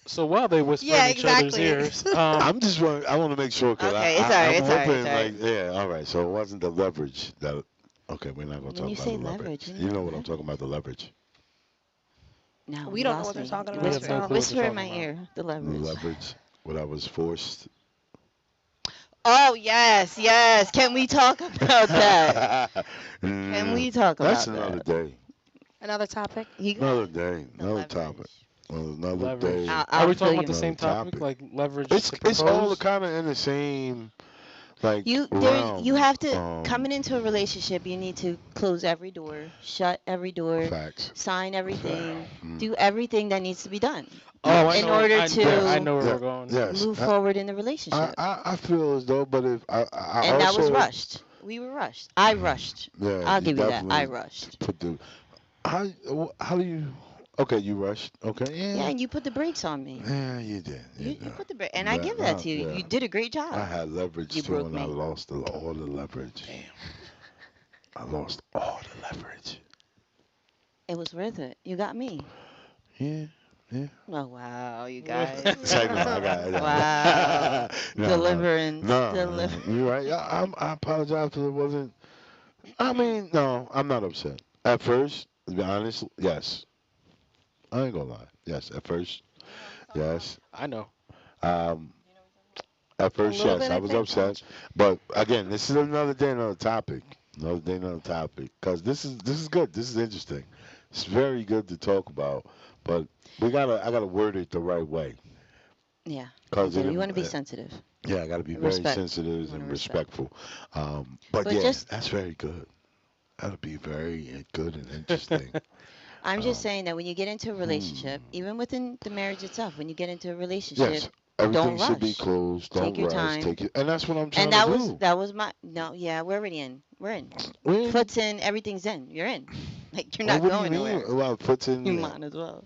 So while they whisper in yeah, each other's exactly. ears, I'm just want. I want to make sure because Okay, it's alright. I'm It's alright. It's hoping alright. like yeah. All right. So it wasn't the leverage that. Okay, we're not gonna When talk you about say the leverage. leverage, what do you You know mean what I'm talking leverage? about? The leverage. No, We you don't know what lost they're me. talking You we about. have no whisper, clue So. what they're whisper in talking my about. ear. The The leverage. leverage. What I was forced. Oh yes, yes. Can we talk about that? Can Mm, we talk that's about another that? day. Another topic. You got Another it. day. The Another topic. leverage. Another Leverage. day. Are I'll we fill talking you. about the Another same topic, topic. like leverage to It's all propose? kind of in the same like You realm. have to coming into a relationship. You need to close every door, shut every door, Facts. sign Fact. everything, Mm. do everything that needs to be done Oh, I Yes. in know. order I Yes. to know where Yeah. we're going. Yes. move forward in the relationship. I feel as though, but if I And that was also rushed. We were rushed. I rushed. yeah, I'll you give you that. I definitely rushed. put the how do you okay you rushed okay Yeah, yeah and you put the brakes on me. yeah you did You put the brake, and I give that to you. yeah You did a great I job. had leverage You too broke and I me. lost all the leverage. Damn. I lost all the leverage. It was worth it. You got me. Yeah, yeah. Oh wow, you guys. Say no, I got it. Wow. No, Deliverance. no, you're right. I apologize because it wasn't. I mean, no, I'm not upset. At first, to be honest, yes. I ain't gonna lie. Yes, at first, yes. I know. Um, at A first, little yes, bit, I I was think. upset. But again, this is another day, another topic. Another day, another topic. Because this is good. This is interesting. It's very good to talk about. But I gotta word it the right way. Yeah. Cause You of do. You them, want to be sensitive. yeah, I got to be very Respect. You sensitive want to and respect. respectful. But But yeah, just, that's very good. That'll be very good and interesting. I'm just Um, saying that when you get into a relationship, hmm. even within the marriage itself, when you get into a relationship, Yes, everything don't should be rush. closed. Take Don't your rush. time. Take it, and that's what I'm And trying to do. that was my no, yeah, we're already in. We're in. When? Foot's in, everything's in. You're in. Like you're Well, not what do you going mean? nowhere. Well, puts You in. might as well.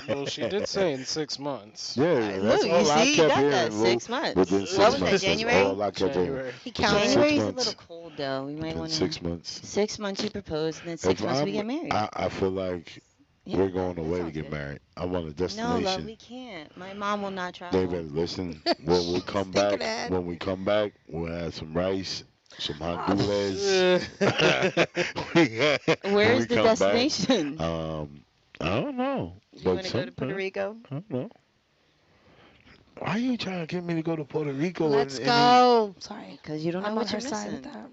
Well, she did say in 6 months. Yeah, that's Look, you all I see, you kept got that hearing. Well, 6 months. within What six was that? months. That's January? all I kept hearing. January. He Within counted. 6 January's a little months. cold though. We might Within want to 6 months. 6 months you propose, and then If 6 months we I'm, get married. I feel like Yeah, we're going that away to sounds get good. married. I want a No, love, destination. we can't. My mom will not David, travel. listen. When we He's come thinking back, ahead. when we come back, we'll have some rice, some Oh, honduras. When Where's we the come back, destination? I don't know, You but want to go to Puerto sometime Rico? I don't know. Why you trying to get me to go to Puerto Rico let's and he, go. Sorry. Because you don't know I'm on what her you're side with missing. that.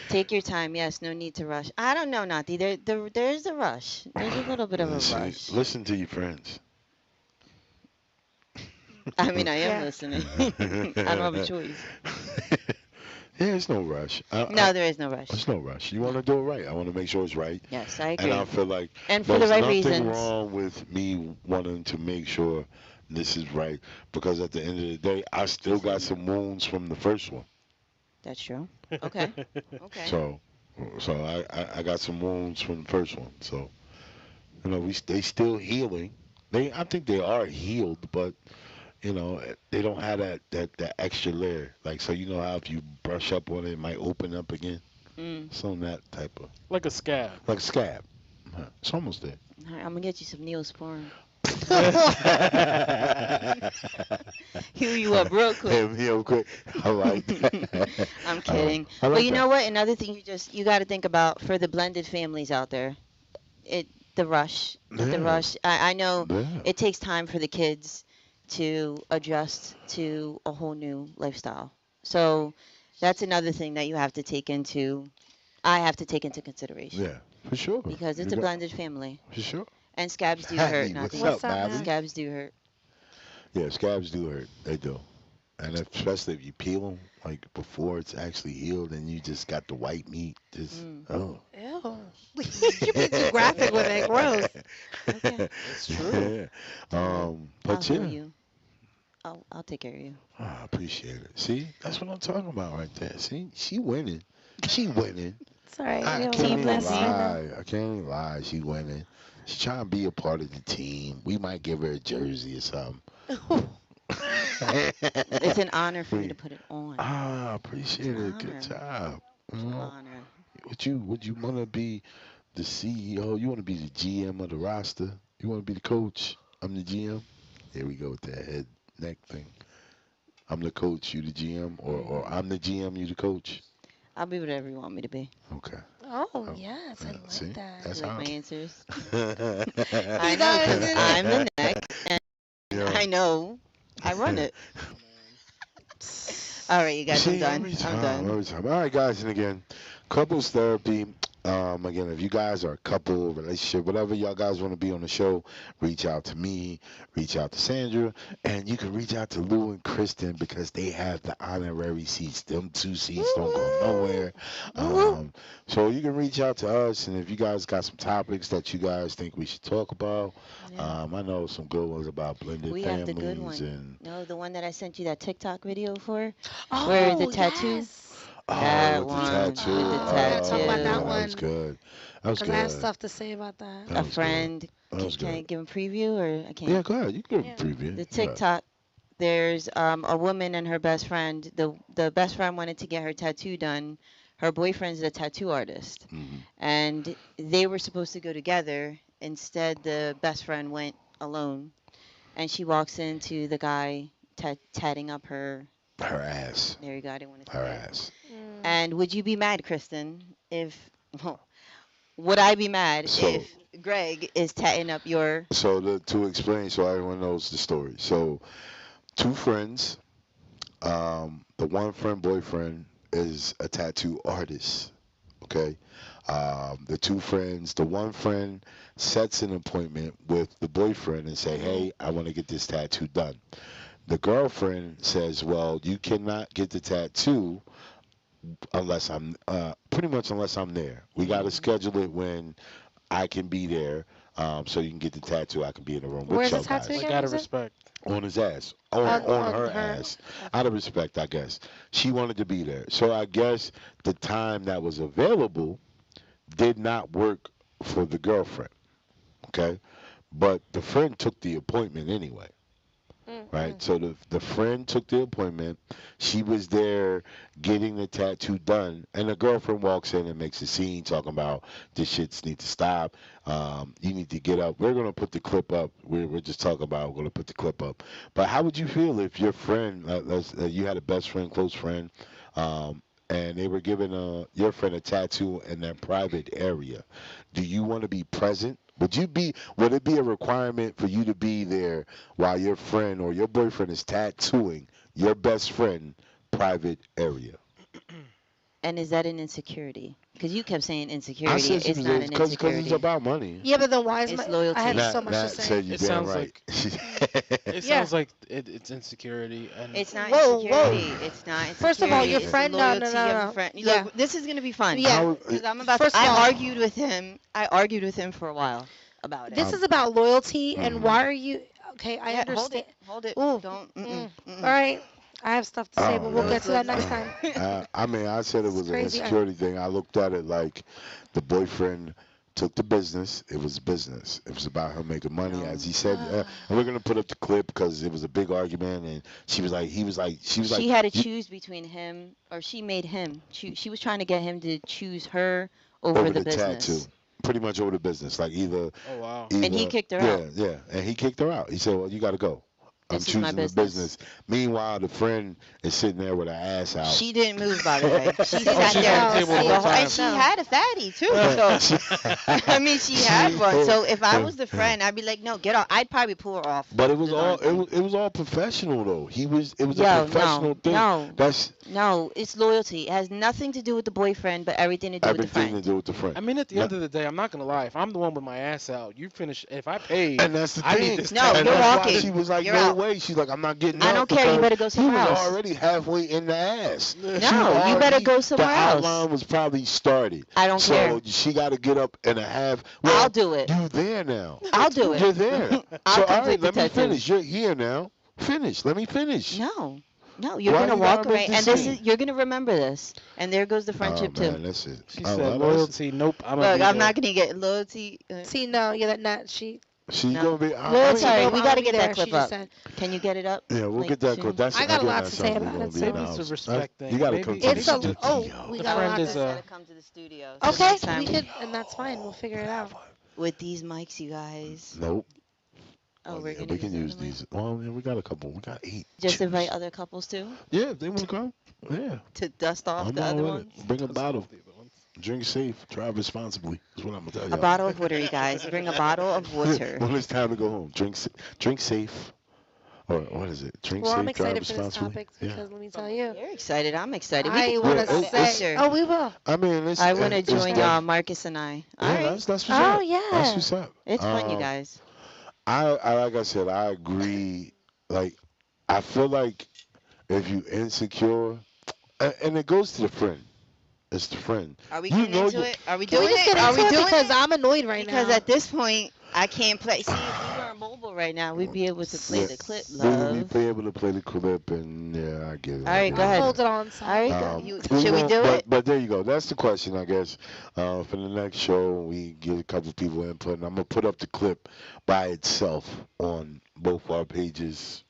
Take your time. Yes, no need to rush. I don't know, Nati. There's a rush. There's a little bit of a listen, rush. listen to your friends. I mean, I am Yeah. listening. I don't have a choice. Yeah, it's no rush. No, there is no rush. It's no rush. You want No. to do it right. I want to make sure it's right. Yes, I And I agree. feel like And for the there's right nothing reasons. wrong with me wanting to make sure this is right because at the end of the day, I still got some wounds from the first one. That's true. Okay. Okay. So, so I got some wounds from the first one. So, they still healing. I think they are healed, but they don't have that extra layer. Like, so how if you brush up on it, it might open up again. Mm. It's on that type of Like a scab. like a scab. It's almost there. All right, I'm gonna get you some Neosporin. Heal you up real quick. Real quick. I like that. I'm kidding. I like But you that. know what? Another thing you got to think about for the blended families out there, the rush, the Yeah. rush. I know Yeah. it takes time for the kids to adjust to a whole new lifestyle. So that's another thing that you have to take into. I have to take into consideration Yeah, for sure. because it's You a got- blended family, For sure. and scabs do Hey, hurt, what's Nati. up, What's up, Bobby? man? Scabs do hurt. Yeah, scabs do hurt. They do. And especially if you peel them, like before it's actually healed and you just got the white meat. Just, Mm. oh. Ew. You're being too graphic with it. Gross. Okay. It's true. Yeah. I'll But heal yeah. you. I'll take care of you. Oh, I appreciate it. See, that's what I'm talking about right there. See, she winning. She winning. It's all right. I We don't can't want even to bless you. lie. I can't even lie. She winning. She's trying to be a part of the team. We might give her a jersey or something. It's an honor for me to put it on. Ah, appreciate It's an it. Good honor. job. Full honor. Would you want to be the CEO? You want to be the GM of the roster? You want to be the coach? I'm the GM. Here we go with that head neck thing. I'm the coach, you the GM, or I'm the GM, you the coach. I'll be whatever you want me to be. Okay. Oh, yes. I like See, that. that's You like how. my answers? I I know, because does. I'm the neck, and Yeah. I know I run it. All right, you guys, I'm See, done. every I'm time, done. every time. All right, guys, and again, couples therapy. Again, if you guys are a couple, relationship, whatever y'all guys want to be on the show, reach out to me, reach out to Sandra, and you can reach out to Lou and Kristen because they have the honorary seats. Them 2 seats don't go nowhere. So you can reach out to us, and if you guys got some topics that you guys think we should talk about, Yeah. I know some good ones about blended We have the good families one. and. No, the one that I sent you that TikTok video for, Oh, where the tattoo. yes. That with the one tattoo. with the Oh, we gotta talk about tattoo. that That was one. good. That was Because I have good. stuff to say about that. That A was good. friend. That was Can I good. give a preview or I can't? Yeah, go ahead. You can Yeah. give a preview. The Yeah. TikTok. There's a woman and her best friend. The best friend wanted to get her tattoo done. Her boyfriend's a tattoo artist, Mhm. and they were supposed to go together. Instead, the best friend went alone, and she walks into the guy tatting up her. Her ass. There you go. I didn't want to Her say it. ass. Mm. And would you be mad, Kristen, if would I be mad So- if Greg is tatting up your? So to explain, so everyone knows the story. So two friends. The one friend boyfriend is a tattoo artist. Okay. The two friends. The one friend sets an appointment with the boyfriend and say, "Hey, I want to get this tattoo done." The girlfriend says, "Well, you cannot get the tattoo unless I'm pretty much unless I'm there. We got to schedule it when I can be there, so you can get the tattoo. I can be in the room with Where's the y'all tattoo guys." Like again? out of Was it respect. On his ass, on on her her? ass, out of respect, I guess. She wanted to be there, so I guess the time that was available did not work for the girlfriend. Okay, but the friend took the appointment anyway. Right, Mm-mm. so the friend took the appointment. She was there getting the tattoo done, and the girlfriend walks in and makes a scene talking about this shit needs to stop. You need to get up. We're gonna put the clip up. We're just talking about. We're gonna put the clip up. But how would you feel if your friend, you had a best friend, close friend, and they were giving your friend a tattoo in their private area? Do you want to be present? Would it be a requirement for you to be there while your friend or your boyfriend is tattooing your best friend private area? And is that an insecurity? Because you kept saying I insecurity. said she It's was not an because it's insecurity. about money. Yeah, but then why is It's my? I have loyalty. so much to Nat say. said you It damn sounds right. It Yeah. sounds like it's insecurity, and It's not Whoa, insecurity. whoa. It's not insecurity. First of all, your It's the friend. No, no, loyalty no, of no. the friend. Yeah. Look, this is gonna be fun. Yeah. How, Because I'm about First to. of I all- argued with him. I argued with him for a while about it. This is about loyalty, and Mhm. why are you? Okay, I Yeah, understand. Hold it. Ooh. Don't. All right, I have stuff to say, Oh, but we'll yeah. get to that next time. I mean, I said it It's was an crazy. insecurity thing. I looked at it like the boyfriend took the business. It was business. It was about her making money, as he said. And we're gonna put up the clip because it was a big argument, and she was like, she was like, She had to "You- choose between him, or she made him. She was trying to get him to choose her over the business. tattoo, pretty much over the business. Like oh wow. And he kicked her out. Yeah, and he kicked her out. He said, "Well, you got to go. I'm This is my choosing the business." business." Meanwhile, the friend is sitting there with her ass out. She didn't move, by the way. She Oh, sat she's there. on the table the the whole whole- time. and she had a fatty too. So I mean, she had one. So if I was the friend, I'd be like, no, get off. I'd probably pull her off. But it was the all darn thing. it was all professional though. It was a Yo, professional thing. no, That's no, it's loyalty. It has nothing to do with the boyfriend, but everything to do with the everything to friend. do with the friend. I mean, at the end of the day, I'm not gonna lie. If I'm the one with my ass out, you finish. If I paid, And that's the I thing. need this. No, and you're that's walking. why she was like, You're "No out. way." She's like, "I'm not getting I up." don't care. You better go because somewhere He was else. already halfway in the ass. No, you better go somewhere the else. outline was probably started. I don't so care. she got to get up and a half. Well, I'll do it. You there now? I'll do it. You're there. I'll so all complete right, the let me tattoo. finish. You're here now. Finish. Let me finish. No, no, you're Why gonna you walk gotta away, make and this this scene? is you're gonna remember this. And there goes the friendship oh, man, too. That's it. She Oh, said well, loyalty. Nope. I'm Look, be I'm there. not gonna get loyalty. See, no, yeah, that she. She's No. gonna be. Loyalty, sorry, no, we I'm gotta gonna get be that there, clip she just up. said. Can you get it up? Yeah, we'll Like, get that. soon? That's I got a again, lot that's to say something about we're it, gonna be in Maybe the it's a house. respect You thing. gotta Maybe- come to It's the a studio. we The got a friend lot is to a- say. To come to the studio. So Okay, next time we could, and that's fine. We'll figure it out. with these mics, you guys. Nope. Oh, we're yeah, gonna we can use the mic? these. Well, yeah, we got a couple. We got 8. Just chairs. invite other couples too Yeah, if they want to come. Yeah, to dust off I'm the all other with ones. it. Bring a That's bottle. all the other ones. Drink safe. Drive responsibly. That's what I'm gonna tell you. A bottle of water, you guys. Bring a bottle of water. When it's time to go home, drink safe. Or what is it? Drink Well, safe. I'm drive excited for this responsibly. topic Yeah. because let me tell you, You're excited. I'm excited. We I can want talk to about it say. after. Oh, we will. I mean, it's. I want to it's join def- Marcus and I. All Yeah, right. that's what's Oh up. yeah. That's what's up. It's fun, you Um, guys. I like I said, I agree. Like, I feel like if you insecure, and it goes to the friend. It's the friend. Are we you getting know into you- it? Are we Can doing we just it? get Are into we it doing because it? I'm annoyed right Because now. at this point, I can't play. See, if we weren't mobile right now, we'd be able to play the clip, We love. be able to play the clip, and yeah, I get it. All right, go I'll ahead. hold it on. All Side. right, Um, should we do it? But there you go. That's the question, I guess. For the next show, we get a couple people input, and I'm gonna put up the clip by itself on both our pages.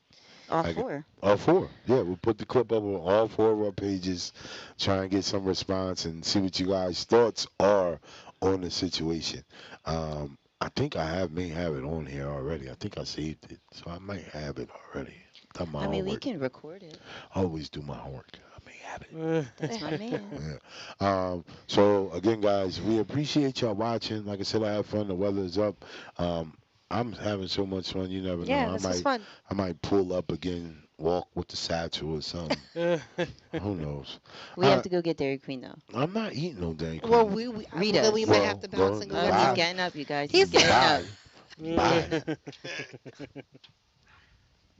All I get- four. All 4. Yeah, we'll put the clip up on all 4 of our pages, try and get some response and see what you guys' thoughts are on the situation. I think may have it on here already. I think I saved it, so I might have it already. Done my I mean, we homework. can record it. I always do my homework. I may have it. That's my man. So again, guys, we appreciate y'all watching. Like I said, I have fun. The weather is up. I'm having so much fun. You never know. Yeah, this was fun. I might pull up again, walk with the satchel or something. Who knows? We have to go get Dairy Queen though. I'm not eating no Dairy Queen. Well, Read then us. we might Well, have to bounce and go. well, He's Bye. get getting up, you guys. He's He's getting up. Bye.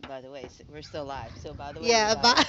Bye. by the way. We're still live. So, by the way, we're Yeah, live. but